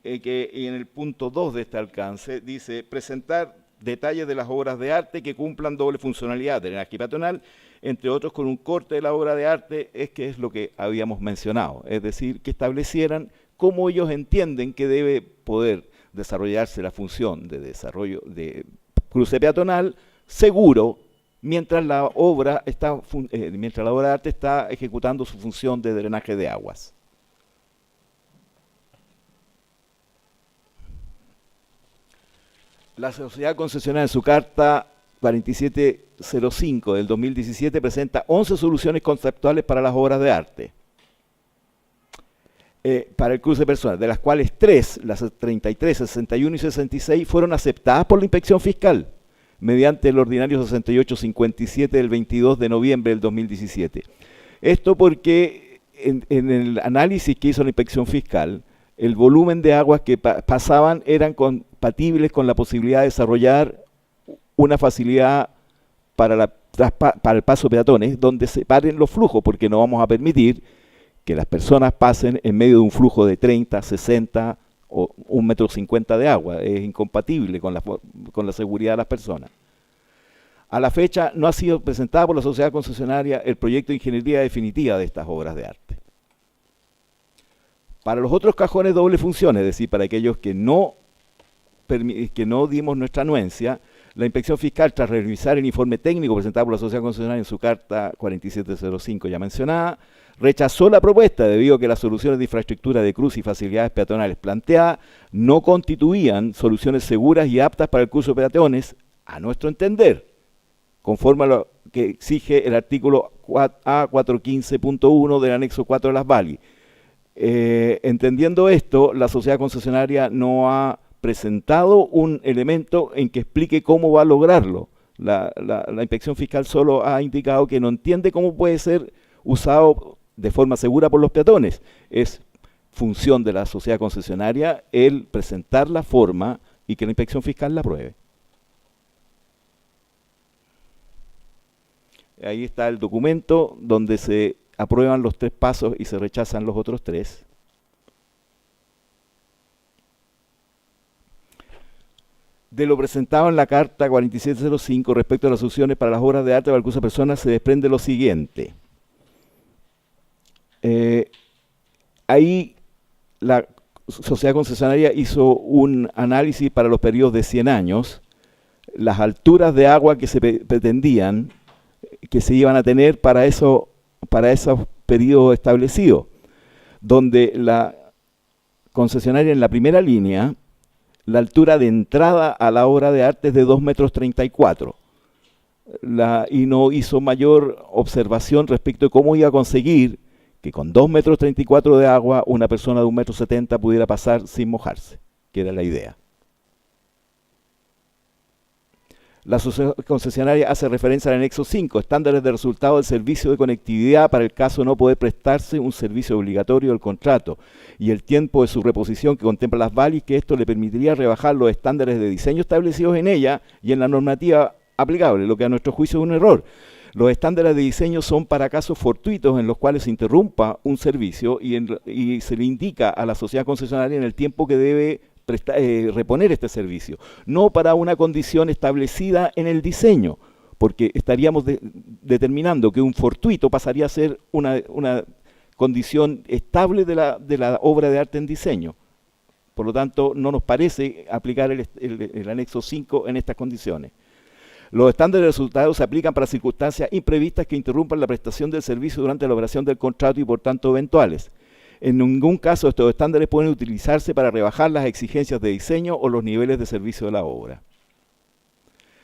y en el punto 2 de este alcance dice presentar detalles de las obras de arte que cumplan doble funcionalidad, drenaje peatonal, entre otros con un corte de la obra de arte, que es lo que habíamos mencionado, es decir, que establecieran cómo ellos entienden que debe poder desarrollarse la función de desarrollo de cruce peatonal seguro, mientras la obra de arte está ejecutando su función de drenaje de aguas. La sociedad concesionaria en su carta 4705 del 2017 presenta 11 soluciones conceptuales para las obras de arte, para el cruce personal, de las cuales 3, las 33, 61 y 66, fueron aceptadas por la inspección fiscal, mediante el ordinario 6857 del 22 de noviembre del 2017. Esto porque en el análisis que hizo la inspección fiscal, el volumen de aguas que pasaban eran compatibles con la posibilidad de desarrollar una facilidad para el paso de peatones, donde se paren los flujos, porque no vamos a permitir que las personas pasen en medio de un flujo de 30, 60 o 1,50 m de agua. Es incompatible con la seguridad de las personas. A la fecha no ha sido presentado por la sociedad concesionaria el proyecto de ingeniería definitiva de estas obras de arte. Para los otros cajones doble función, es decir, para aquellos que no dimos nuestra anuencia, la inspección fiscal, tras revisar el informe técnico presentado por la sociedad concesionaria en su carta 4705 ya mencionada, rechazó la propuesta debido a que las soluciones de infraestructura de cruce y facilidades peatonales planteadas no constituían soluciones seguras y aptas para el cruce de peatones, a nuestro entender, conforme a lo que exige el artículo A415.1 del anexo 4 de las VALI. Entendiendo esto, la sociedad concesionaria no ha presentado un elemento en que explique cómo va a lograrlo. La inspección fiscal solo ha indicado que no entiende cómo puede ser usado de forma segura por los peatones. Es función de la sociedad concesionaria el presentar la forma y que la inspección fiscal la apruebe. Ahí está el documento donde se aprueban los 3 pasos y se rechazan los otros 3. De lo presentado en la Carta 4705 respecto a las soluciones para las obras de arte para el curso de personas se desprende lo siguiente. Ahí la sociedad concesionaria hizo un análisis para los periodos de 100 años, las alturas de agua que se pretendían, que se iban a tener para esos periodos establecidos, donde la concesionaria en la primera línea, la altura de entrada a la obra de arte es de 2,34 metros, y no hizo mayor observación respecto de cómo iba a conseguir que con 2,34 metros de agua una persona de 1,70 metros pudiera pasar sin mojarse, que era la idea. La sociedad concesionaria hace referencia al anexo 5, estándares de resultado del servicio de conectividad para el caso de no poder prestarse un servicio obligatorio del contrato y el tiempo de su reposición que contempla las VALIs, que esto le permitiría rebajar los estándares de diseño establecidos en ella y en la normativa aplicable, lo que a nuestro juicio es un error. Los estándares de diseño son para casos fortuitos en los cuales se interrumpa un servicio y se le indica a la sociedad concesionaria en el tiempo que debe reponer este servicio, no para una condición establecida en el diseño, porque estaríamos determinando que un fortuito pasaría a ser una condición estable de la obra de arte en diseño. Por lo tanto, no nos parece aplicar el anexo 5 en estas condiciones. Los estándares de resultados se aplican para circunstancias imprevistas que interrumpan la prestación del servicio durante la operación del contrato y por tanto eventuales. En ningún caso estos estándares pueden utilizarse para rebajar las exigencias de diseño o los niveles de servicio de la obra.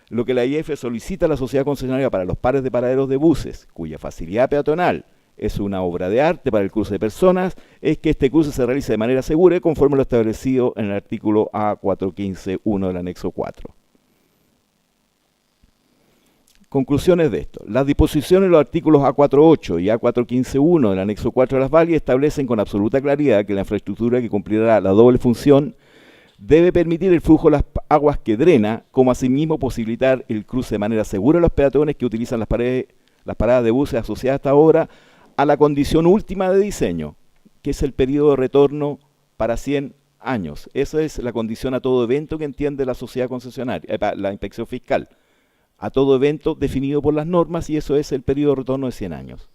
Lo que la IF solicita a la sociedad concesionaria para los pares de paraderos de buses, cuya facilidad peatonal es una obra de arte para el cruce de personas, es que este cruce se realice de manera segura y conforme a lo establecido en el artículo A415.1 del anexo 4. Conclusiones de esto. Las disposiciones de los artículos A4.8 y A4.15.1 del anexo 4 de las VALIs establecen con absoluta claridad que la infraestructura que cumplirá la doble función debe permitir el flujo de las aguas que drena, como asimismo posibilitar el cruce de manera segura de los peatones que utilizan las paradas de buses asociadas a esta obra a la condición última de diseño, que es el periodo de retorno para 100 años. Esa es la condición a todo evento que entiende la sociedad concesionaria, la inspección fiscal. A todo evento definido por las normas, y eso es el periodo de retorno de 100 años.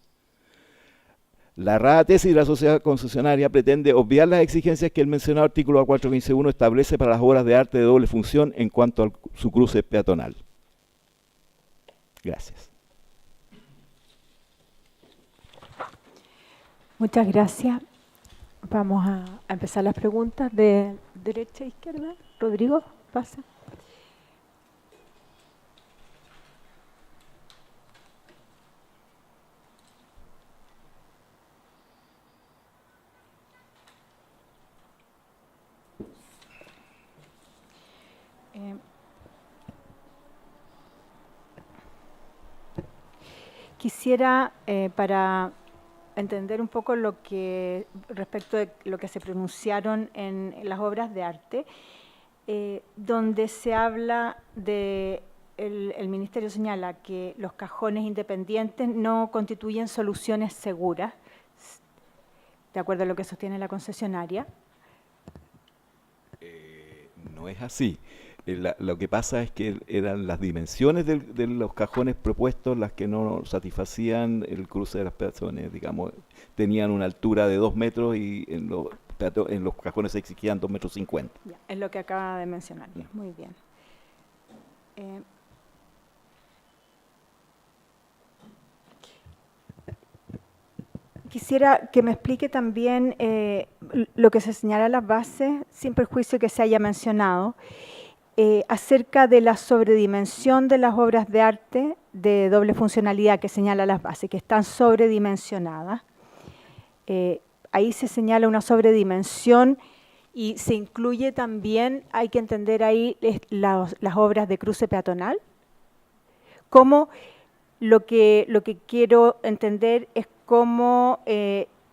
La errada tesis de la sociedad concesionaria pretende obviar las exigencias que el mencionado artículo A415.1 establece para las obras de arte de doble función en cuanto a su cruce peatonal. Gracias. Muchas gracias. Vamos a empezar las preguntas de derecha a izquierda. Rodrigo, pasa. Quisiera, para entender un poco respecto de lo que se pronunciaron en las obras de arte, donde se habla de, el Ministerio señala que los cajones independientes no constituyen soluciones seguras, de acuerdo a lo que sostiene la concesionaria. No es así. Lo que pasa es que eran las dimensiones de los cajones propuestos las que no satisfacían el cruce de las peatones, digamos, tenían una altura de 2 metros y en los cajones se exigían 2,50 metros. Es lo que acaba de mencionar. Muy bien. Quisiera que me explique también lo que se señala en las bases, sin perjuicio que se haya mencionado, acerca de la sobredimensión de las obras de arte de doble funcionalidad que señala las bases, que están sobredimensionadas. Ahí se señala una sobredimensión y se incluye también, hay que entender ahí, las obras de cruce peatonal. Como lo que quiero entender es cómo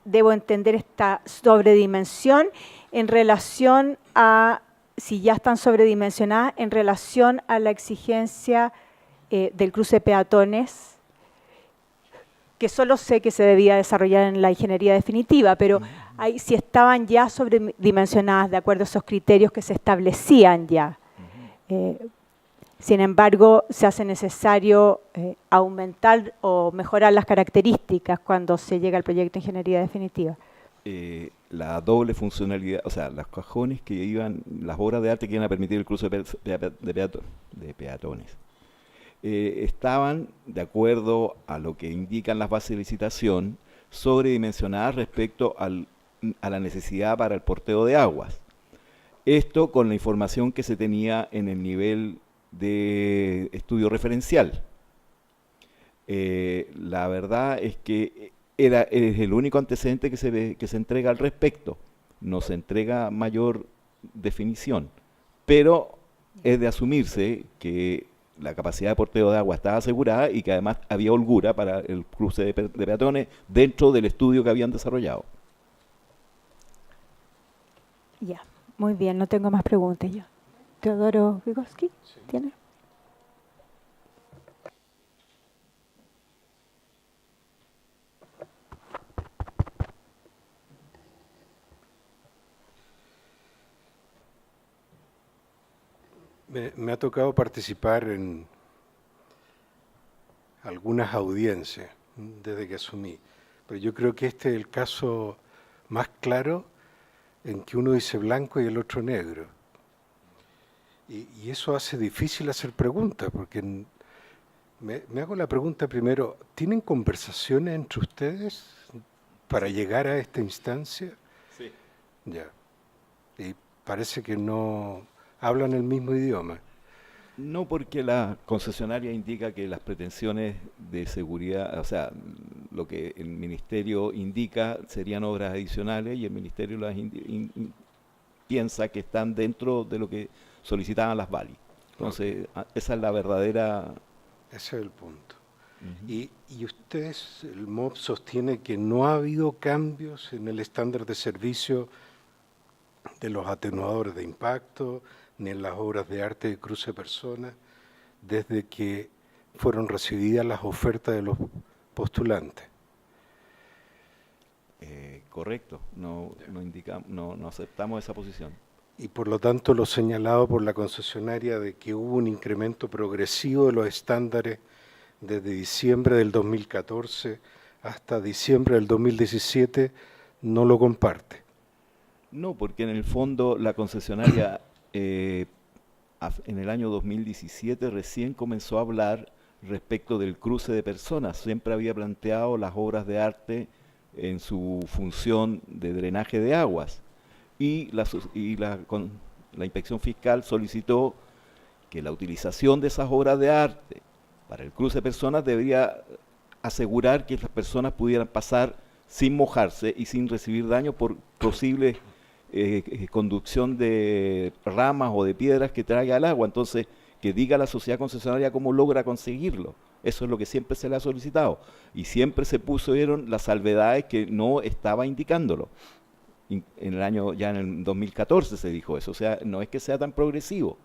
debo entender esta sobredimensión en relación a, si ya están sobredimensionadas, en relación a la exigencia del cruce de peatones que solo sé que se debía desarrollar en la ingeniería definitiva, pero ahí si estaban ya sobredimensionadas de acuerdo a esos criterios que se establecían ya. Sin embargo, se hace necesario aumentar o mejorar las características cuando se llega al proyecto de ingeniería definitiva. La doble funcionalidad, o sea, los cajones que iban, las obras de arte que iban a permitir el cruce de peatones, estaban, de acuerdo a lo que indican las bases de licitación, sobredimensionadas respecto a la necesidad para el porteo de aguas. Esto con la información que se tenía en el nivel de estudio referencial. La verdad es que es el único antecedente que se entrega al respecto. No se entrega mayor definición, pero es de asumirse que la capacidad de porteo de agua estaba asegurada y que además había holgura para el cruce de peatones dentro del estudio que habían desarrollado. Ya, muy bien, no tengo más preguntas yo. Teodoro Vygotsky, ¿tiene? Me ha tocado participar en algunas audiencias desde que asumí, pero yo creo que este es el caso más claro en que uno dice blanco y el otro negro. Y eso hace difícil hacer preguntas, porque me hago la pregunta primero, ¿tienen conversaciones entre ustedes para llegar a esta instancia? Sí. Ya. Y parece que no hablan el mismo idioma. No, porque la concesionaria indica que las pretensiones de seguridad, o sea, lo que el Ministerio indica serían obras adicionales y el Ministerio las piensa que están dentro de lo que solicitaban las Vali. Entonces, esa es la verdadera... Ese es el punto. Y ustedes, el MOB sostiene que no ha habido cambios en el estándar de servicio de los atenuadores de impacto, ni en las obras de arte de cruce personas, desde que fueron recibidas las ofertas de los postulantes. Correcto, no aceptamos esa posición. Y por lo tanto lo señalado por la concesionaria de que hubo un incremento progresivo de los estándares desde diciembre del 2014 hasta diciembre del 2017, no lo comparte. No, porque en el fondo la concesionaria en el año 2017 recién comenzó a hablar respecto del cruce de personas. Siempre había planteado las obras de arte en su función de drenaje de aguas. Y la inspección fiscal solicitó que la utilización de esas obras de arte para el cruce de personas debería asegurar que las personas pudieran pasar sin mojarse y sin recibir daño por posible conducción de ramas o de piedras que traiga el agua. Entonces, que diga la sociedad concesionaria cómo logra conseguirlo. Eso es lo que siempre se le ha solicitado. Y siempre se pusieron las salvedades que no estaba indicándolo. En el 2014 se dijo eso, o sea, no es que sea tan progresivo,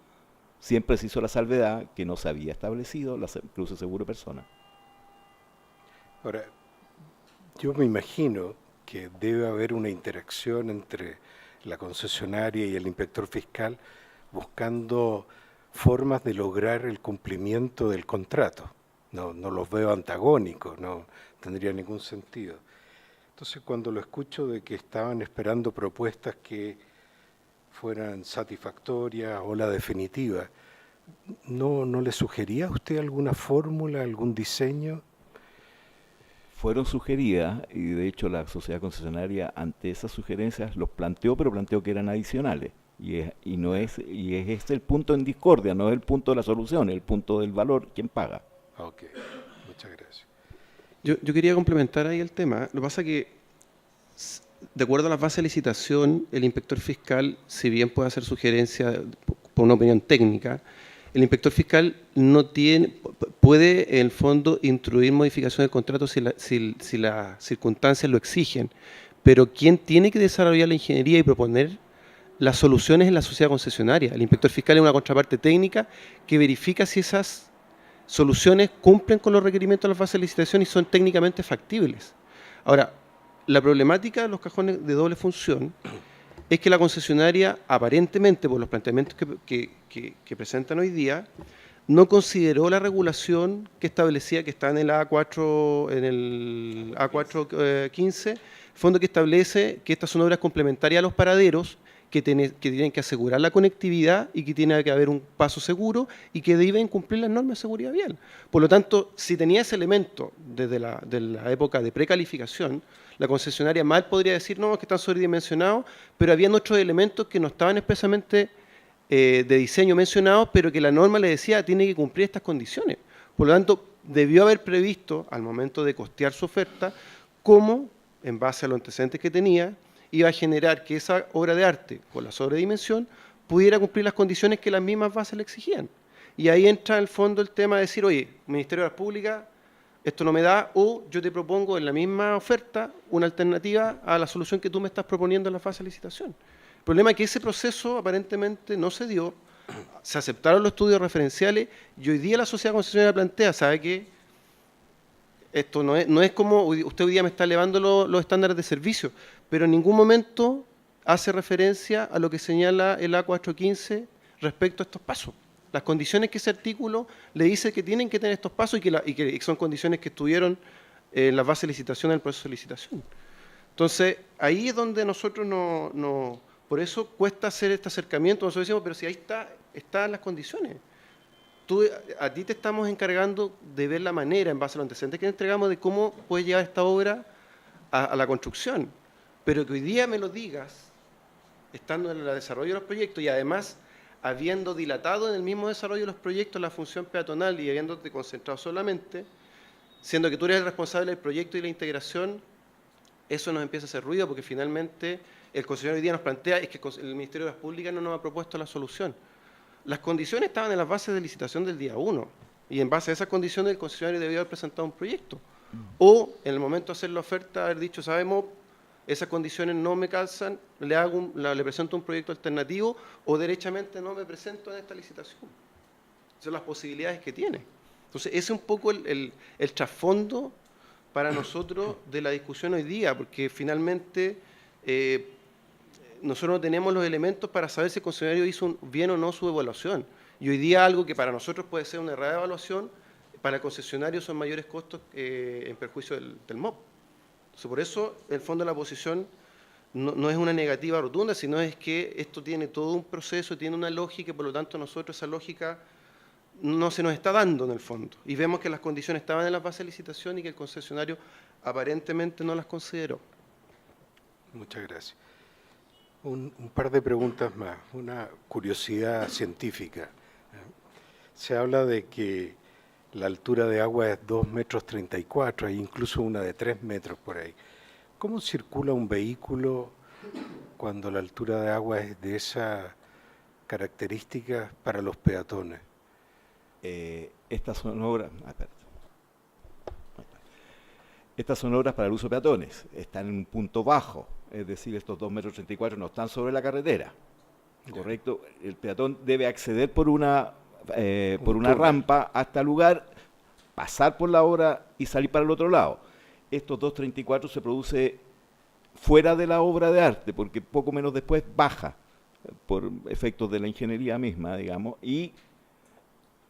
siempre se hizo la salvedad que no se había establecido la cruce seguro persona. Ahora, yo me imagino que debe haber una interacción entre la concesionaria y el inspector fiscal buscando formas de lograr el cumplimiento del contrato. No los veo antagónicos, no tendría ningún sentido. Entonces, cuando lo escucho de que estaban esperando propuestas que fueran satisfactorias o la definitiva, ¿no le sugería a usted alguna fórmula, algún diseño? Fueron sugeridas, y de hecho la sociedad concesionaria ante esas sugerencias los planteó, pero planteó que eran adicionales. Y es este el punto en discordia, no es el punto de la solución, es el punto del valor, ¿quién paga? Ok, muchas gracias. Yo quería complementar ahí el tema. Lo que pasa es que, de acuerdo a las bases de licitación, el inspector fiscal, si bien puede hacer sugerencias por una opinión técnica, el inspector fiscal puede, en el fondo, instruir modificación del contrato si las circunstancias lo exigen. Pero quien tiene que desarrollar la ingeniería y proponer las soluciones es la sociedad concesionaria. El inspector fiscal es una contraparte técnica que verifica si esas soluciones cumplen con los requerimientos de las bases de licitación y son técnicamente factibles. Ahora, la problemática de los cajones de doble función es que la concesionaria, aparentemente, por los planteamientos que presentan hoy día, no consideró la regulación que establecía, que está en el A415, fondo que establece que estas son obras complementarias a los paraderos, que tienen que asegurar la conectividad y que tiene que haber un paso seguro y que deben cumplir las normas de seguridad vial. Por lo tanto, si tenía ese elemento desde de la época de precalificación, la concesionaria mal podría decir, no, que están sobredimensionados, pero habían otros elementos que no estaban expresamente de diseño mencionados, pero que la norma le decía, tiene que cumplir estas condiciones. Por lo tanto, debió haber previsto, al momento de costear su oferta, cómo, en base a los antecedentes que tenía, iba a generar que esa obra de arte, con la sobredimensión, pudiera cumplir las condiciones que las mismas bases le exigían. Y ahí entra en el fondo el tema de decir, oye, Ministerio de Obras Públicas, esto no me da, o yo te propongo en la misma oferta una alternativa a la solución que tú me estás proponiendo en la fase de licitación. El problema es que ese proceso aparentemente no se dio, se aceptaron los estudios referenciales y hoy día la sociedad concesionaria plantea, ¿sabe qué? Esto no es como, usted hoy día me está elevando los estándares de servicio, pero en ningún momento hace referencia a lo que señala el A415 respecto a estos pasos. Las condiciones que ese artículo le dice que tienen que tener estos pasos y que son condiciones que estuvieron en las bases de licitación, en el proceso de licitación. Entonces, ahí es donde nosotros por eso cuesta hacer este acercamiento. Nosotros decimos, pero si ahí están las condiciones. A ti te estamos encargando de ver la manera, en base a los antecedentes que entregamos, de cómo puede llevar esta obra a la construcción. Pero que hoy día me lo digas, estando en el desarrollo de los proyectos y además habiendo dilatado en el mismo desarrollo de los proyectos la función peatonal y habiéndote concentrado solamente, siendo que tú eres el responsable del proyecto y la integración, eso nos empieza a hacer ruido porque finalmente el concesionario hoy día nos plantea es que el Ministerio de Obras Públicas no nos ha propuesto la solución. Las condiciones estaban en las bases de licitación del día 1 y en base a esas condiciones el concesionario debió haber presentado un proyecto. O en el momento de hacer la oferta haber dicho, sabemos, esas condiciones no me calzan, le presento un proyecto alternativo o derechamente no me presento en esta licitación. Esas son las posibilidades que tiene. Entonces, ese es un poco el trasfondo para nosotros de la discusión hoy día, porque finalmente nosotros no tenemos los elementos para saber si el concesionario hizo bien o no su evaluación. Y hoy día algo que para nosotros puede ser una errada de evaluación, para el concesionario son mayores costos en perjuicio del MOP. Entonces, por eso, el fondo de la posición no es una negativa rotunda, sino es que esto tiene todo un proceso, tiene una lógica, y por lo tanto nosotros esa lógica no se nos está dando en el fondo. Y vemos que las condiciones estaban en la base de licitación y que el concesionario aparentemente no las consideró. Muchas gracias. Un par de preguntas más, una curiosidad científica. Se habla de que la altura de agua es 2,34 metros, hay incluso una de 3 metros por ahí. ¿Cómo circula un vehículo cuando la altura de agua es de esa característica para los peatones? Estas son obras... Estas son obras para el uso de peatones, están en un punto bajo, es decir, estos 2,34 metros no están sobre la carretera, ¿correcto? El peatón debe acceder por una rampa hasta el lugar, pasar por la obra y salir para el otro lado. Estos 2,34 se produce fuera de la obra de arte, porque poco menos después baja, por efectos de la ingeniería misma, digamos, y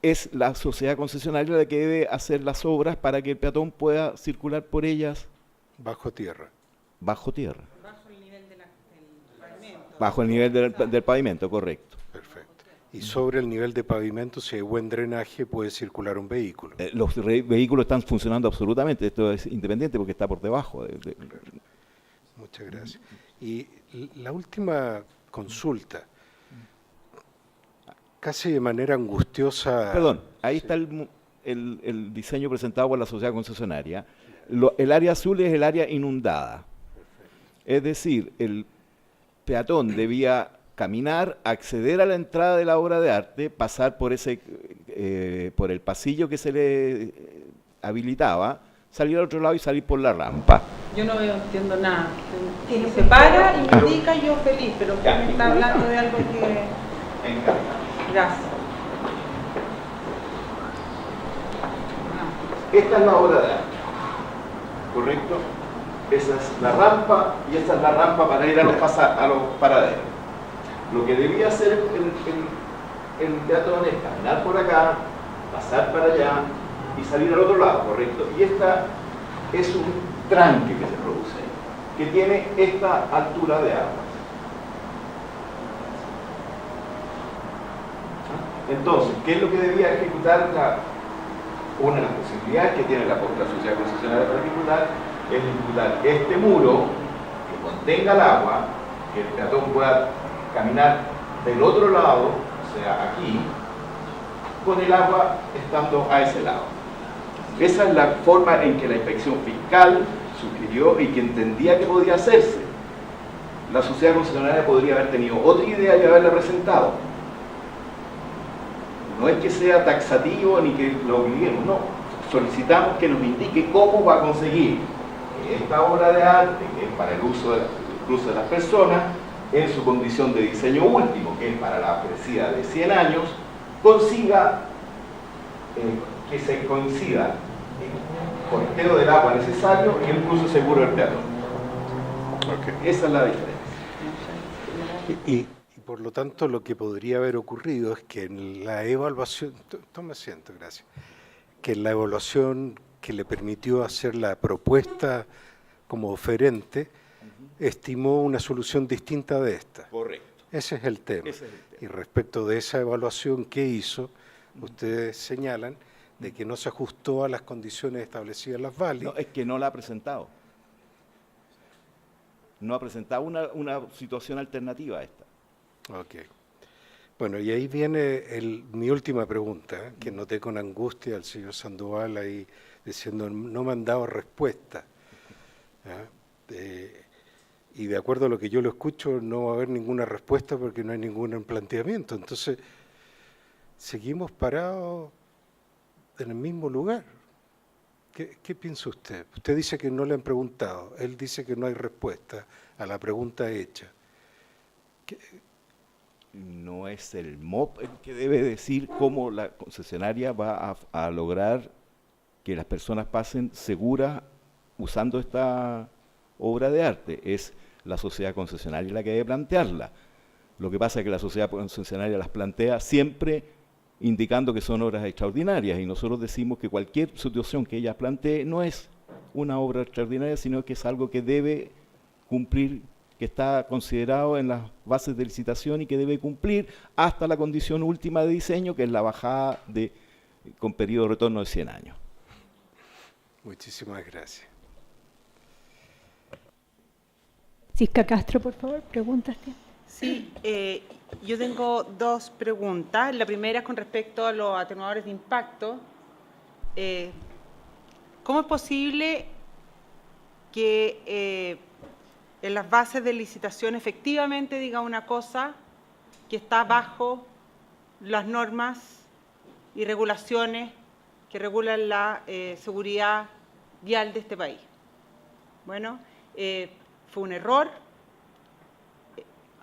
es la sociedad concesionaria la que debe hacer las obras para que el peatón pueda circular por ellas. Bajo tierra. Bajo tierra. Bajo el nivel del pavimento. Bajo el nivel del pavimento, correcto. Perfecto. Y sobre el nivel de pavimento, si hay buen drenaje, puede circular un vehículo. Los vehículos están funcionando absolutamente, esto es independiente porque está por debajo. Muchas gracias. Y la última consulta, casi de manera angustiosa... Perdón, ahí está el diseño presentado por la sociedad concesionaria. El área azul es el área inundada. Es decir, el peatón debía caminar, acceder a la entrada de la obra de arte, pasar por el pasillo que se le habilitaba, salir al otro lado y salir por la rampa. Yo no entiendo nada. Se para y me indica, yo feliz, pero usted me está hablando de algo que... Gracias. Esta es la obra de arte, ¿correcto? Esa es la rampa y esta es la rampa para ir a los paraderos. Lo que debía hacer el peatón es caminar por acá, pasar para allá y salir al otro lado, ¿correcto? Y esta es un tranque que se produce ahí, que tiene esta altura de aguas. Entonces, ¿qué es lo que debía ejecutar una de las posibilidades que tiene la sociedad concesionaria para ejecutar? Es ejecutar este muro que contenga el agua, que el peatón pueda caminar del otro lado, o sea, aquí, con el agua estando a ese lado. Esa es la forma en que la inspección fiscal sugirió y que entendía que podía hacerse. La sociedad concesionaria podría haber tenido otra idea y haberla presentado. No es que sea taxativo ni que lo obliguemos, no. Solicitamos que nos indique cómo va a conseguir que esta obra de arte, que es para el uso de las personas, en su condición de diseño último, que es para la crecida de 100 años, consiga que se coincida el porteo del agua necesario y el uso seguro del peatón. Okay. Esa es la diferencia. Y por lo tanto lo que podría haber ocurrido es que en la evaluación, tome asiento, gracias, que en la evaluación que le permitió hacer la propuesta como oferente, estimó una solución distinta de esta. Correcto. Ese es el tema. Ese es el tema. Y respecto de esa evaluación que hizo, ustedes señalan de que no se ajustó a las condiciones establecidas en las VALI. No, es que no la ha presentado. No ha presentado una situación alternativa a esta. Ok. Bueno, y ahí viene mi última pregunta, que noté con angustia al señor Sandoval ahí diciendo no me han dado respuesta. Y de acuerdo a lo que yo lo escucho, no va a haber ninguna respuesta porque no hay ningún planteamiento. Entonces, seguimos parados en el mismo lugar. ¿Qué piensa usted? Usted dice que no le han preguntado, él dice que no hay respuesta a la pregunta hecha. No es el MOP el que debe decir cómo la concesionaria va a lograr que las personas pasen seguras usando esta obra de arte. Es la sociedad concesionaria la que debe plantearla. Lo que pasa es que la sociedad concesionaria las plantea siempre indicando que son obras extraordinarias, y nosotros decimos que cualquier situación que ella plantee no es una obra extraordinaria, sino que es algo que debe cumplir, que está considerado en las bases de licitación y que debe cumplir hasta la condición última de diseño, que es la bajada con periodo de retorno de 100 años. Muchísimas gracias. Cisca Castro, por favor, preguntas. Sí, yo tengo dos preguntas. La primera es con respecto a los atenuadores de impacto. ¿Cómo es posible que en las bases de licitación efectivamente diga una cosa que está bajo las normas y regulaciones que regulan la seguridad vial de este país? Bueno, fue un error.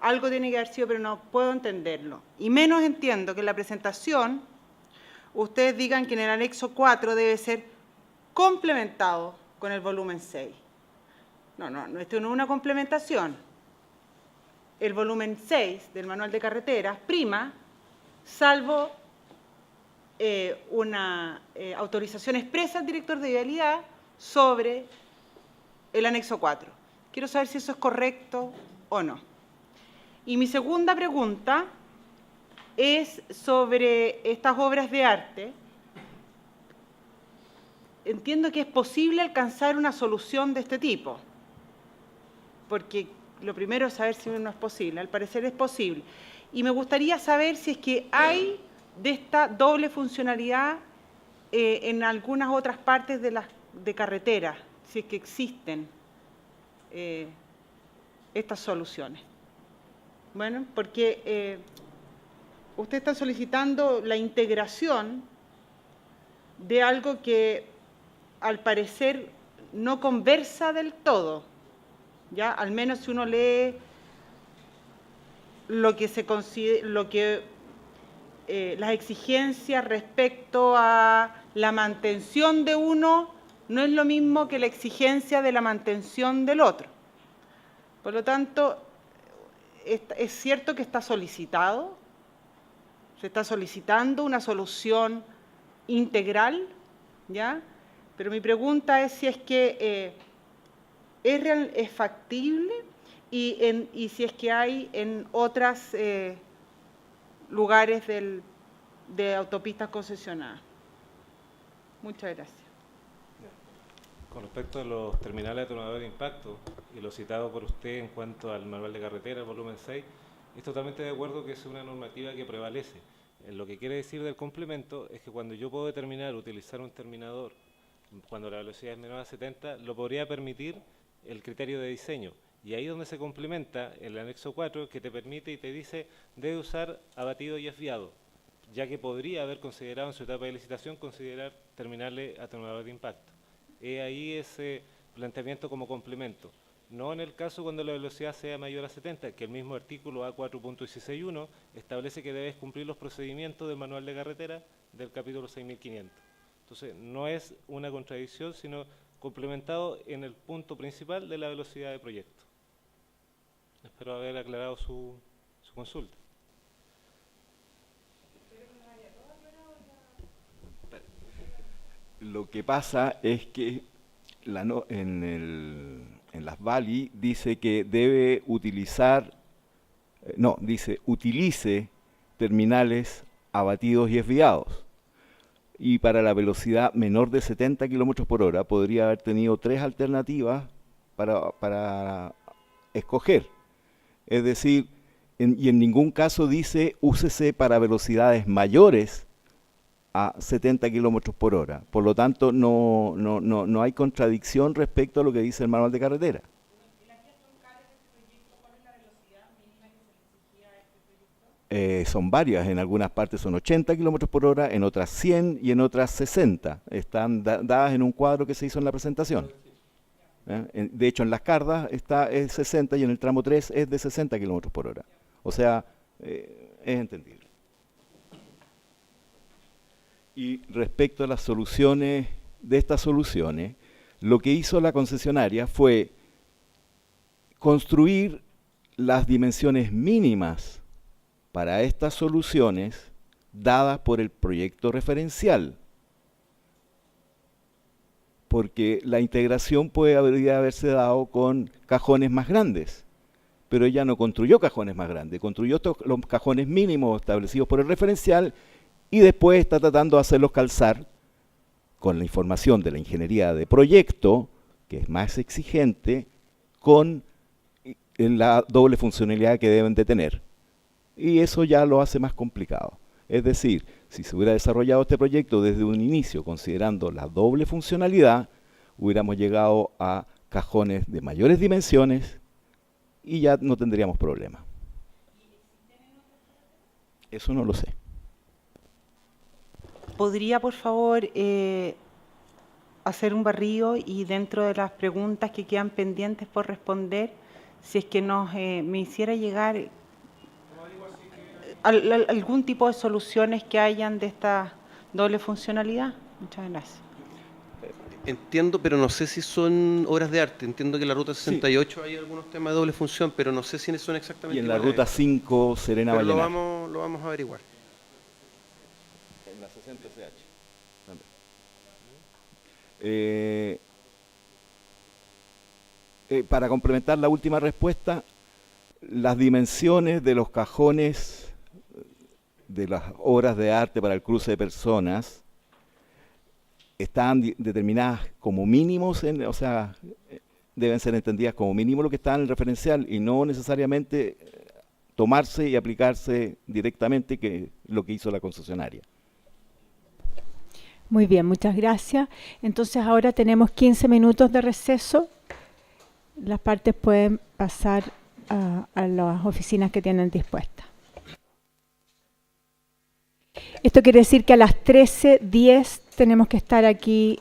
Algo tiene que haber sido, pero no puedo entenderlo. Y menos entiendo que en la presentación ustedes digan que en el anexo 4 debe ser complementado con el volumen 6. No, esto no es una complementación. El volumen 6 del manual de carreteras prima, salvo una autorización expresa al director de vialidad sobre el anexo 4. Quiero saber si eso es correcto o no. Y mi segunda pregunta es sobre estas obras de arte. Entiendo que es posible alcanzar una solución de este tipo, porque lo primero es saber si no es posible. Al parecer es posible. Y me gustaría saber si es que hay de esta doble funcionalidad en algunas otras partes de carreteras, si es que existen estas soluciones. Bueno, porque ustedes están solicitando la integración de algo que al parecer no conversa del todo, ¿ya? Al menos si uno lee lo que se considera, las exigencias respecto a la mantención de uno no es lo mismo que la exigencia de la mantención del otro. Por lo tanto, es cierto que está solicitado, se está solicitando una solución integral, ¿ya? Pero mi pregunta es si es que es factible y si es que hay en otros lugares de autopistas concesionadas. Muchas gracias. Con respecto a los terminales atenuadores de impacto y lo citado por usted en cuanto al manual de carretera, volumen 6, es totalmente de acuerdo que es una normativa que prevalece. Lo que quiere decir del complemento es que cuando yo puedo determinar utilizar un terminador cuando la velocidad es menor a 70, lo podría permitir el criterio de diseño. Y ahí donde se complementa el anexo 4, que te permite y te dice debe usar abatido y desviado, ya que podría haber considerado en su etapa de licitación considerar terminales atenuadores de impacto. Ahí ese planteamiento como complemento. No en el caso cuando la velocidad sea mayor a 70, que el mismo artículo A4.161 establece que debes cumplir los procedimientos del manual de carretera del capítulo 6500. Entonces, no es una contradicción, sino complementado en el punto principal de la velocidad de proyecto. Espero haber aclarado su consulta. Lo que pasa es que en las VALI dice que debe utilizar, utilice terminales abatidos y desviados. Y para la velocidad menor de 70 km por hora podría haber tenido 3 alternativas para escoger. Es decir, y en ningún caso dice úsese para velocidades mayores a 70 km por hora. Por lo tanto, no hay contradicción respecto a lo que dice el manual de carretera. Son varias, en algunas partes son 80 km por hora, en otras 100 y en otras 60. Están dadas en un cuadro que se hizo en la presentación. De hecho, en las Cardas es 60 y en el tramo 3 es de 60 km por hora. O sea, es entendible. Y respecto a las soluciones, de estas soluciones, lo que hizo la concesionaria fue construir las dimensiones mínimas para estas soluciones dadas por el proyecto referencial. Porque la integración podría haberse dado con cajones más grandes, pero ella no construyó cajones más grandes, construyó los cajones mínimos establecidos por el referencial y después está tratando de hacerlos calzar con la información de la ingeniería de proyecto, que es más exigente, con la doble funcionalidad que deben de tener. Y eso ya lo hace más complicado. Es decir, si se hubiera desarrollado este proyecto desde un inicio, considerando la doble funcionalidad, hubiéramos llegado a cajones de mayores dimensiones y ya no tendríamos problema. Eso no lo sé. ¿Podría, por favor, hacer un barrido y dentro de las preguntas que quedan pendientes por responder, si es que me hiciera llegar algún tipo de soluciones que hayan de esta doble funcionalidad? Muchas gracias. Entiendo, pero no sé si son obras de arte. Entiendo que en la ruta 68 hay algunos temas de doble función, pero no sé si son exactamente. Y en la ruta 5, Serena Vallenar. Lo vamos a averiguar. En la 60 CH. Para complementar la última respuesta, las dimensiones de los cajones de las obras de arte para el cruce de personas están determinadas como mínimos, o sea, deben ser entendidas como mínimo lo que está en el referencial y no necesariamente tomarse y aplicarse directamente que lo que hizo la concesionaria. Muy bien, muchas gracias. Entonces ahora tenemos 15 minutos de receso. Las partes pueden pasar a las oficinas que tienen dispuestas. Esto quiere decir que a las 13:10 tenemos que estar aquí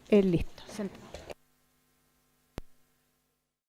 listos.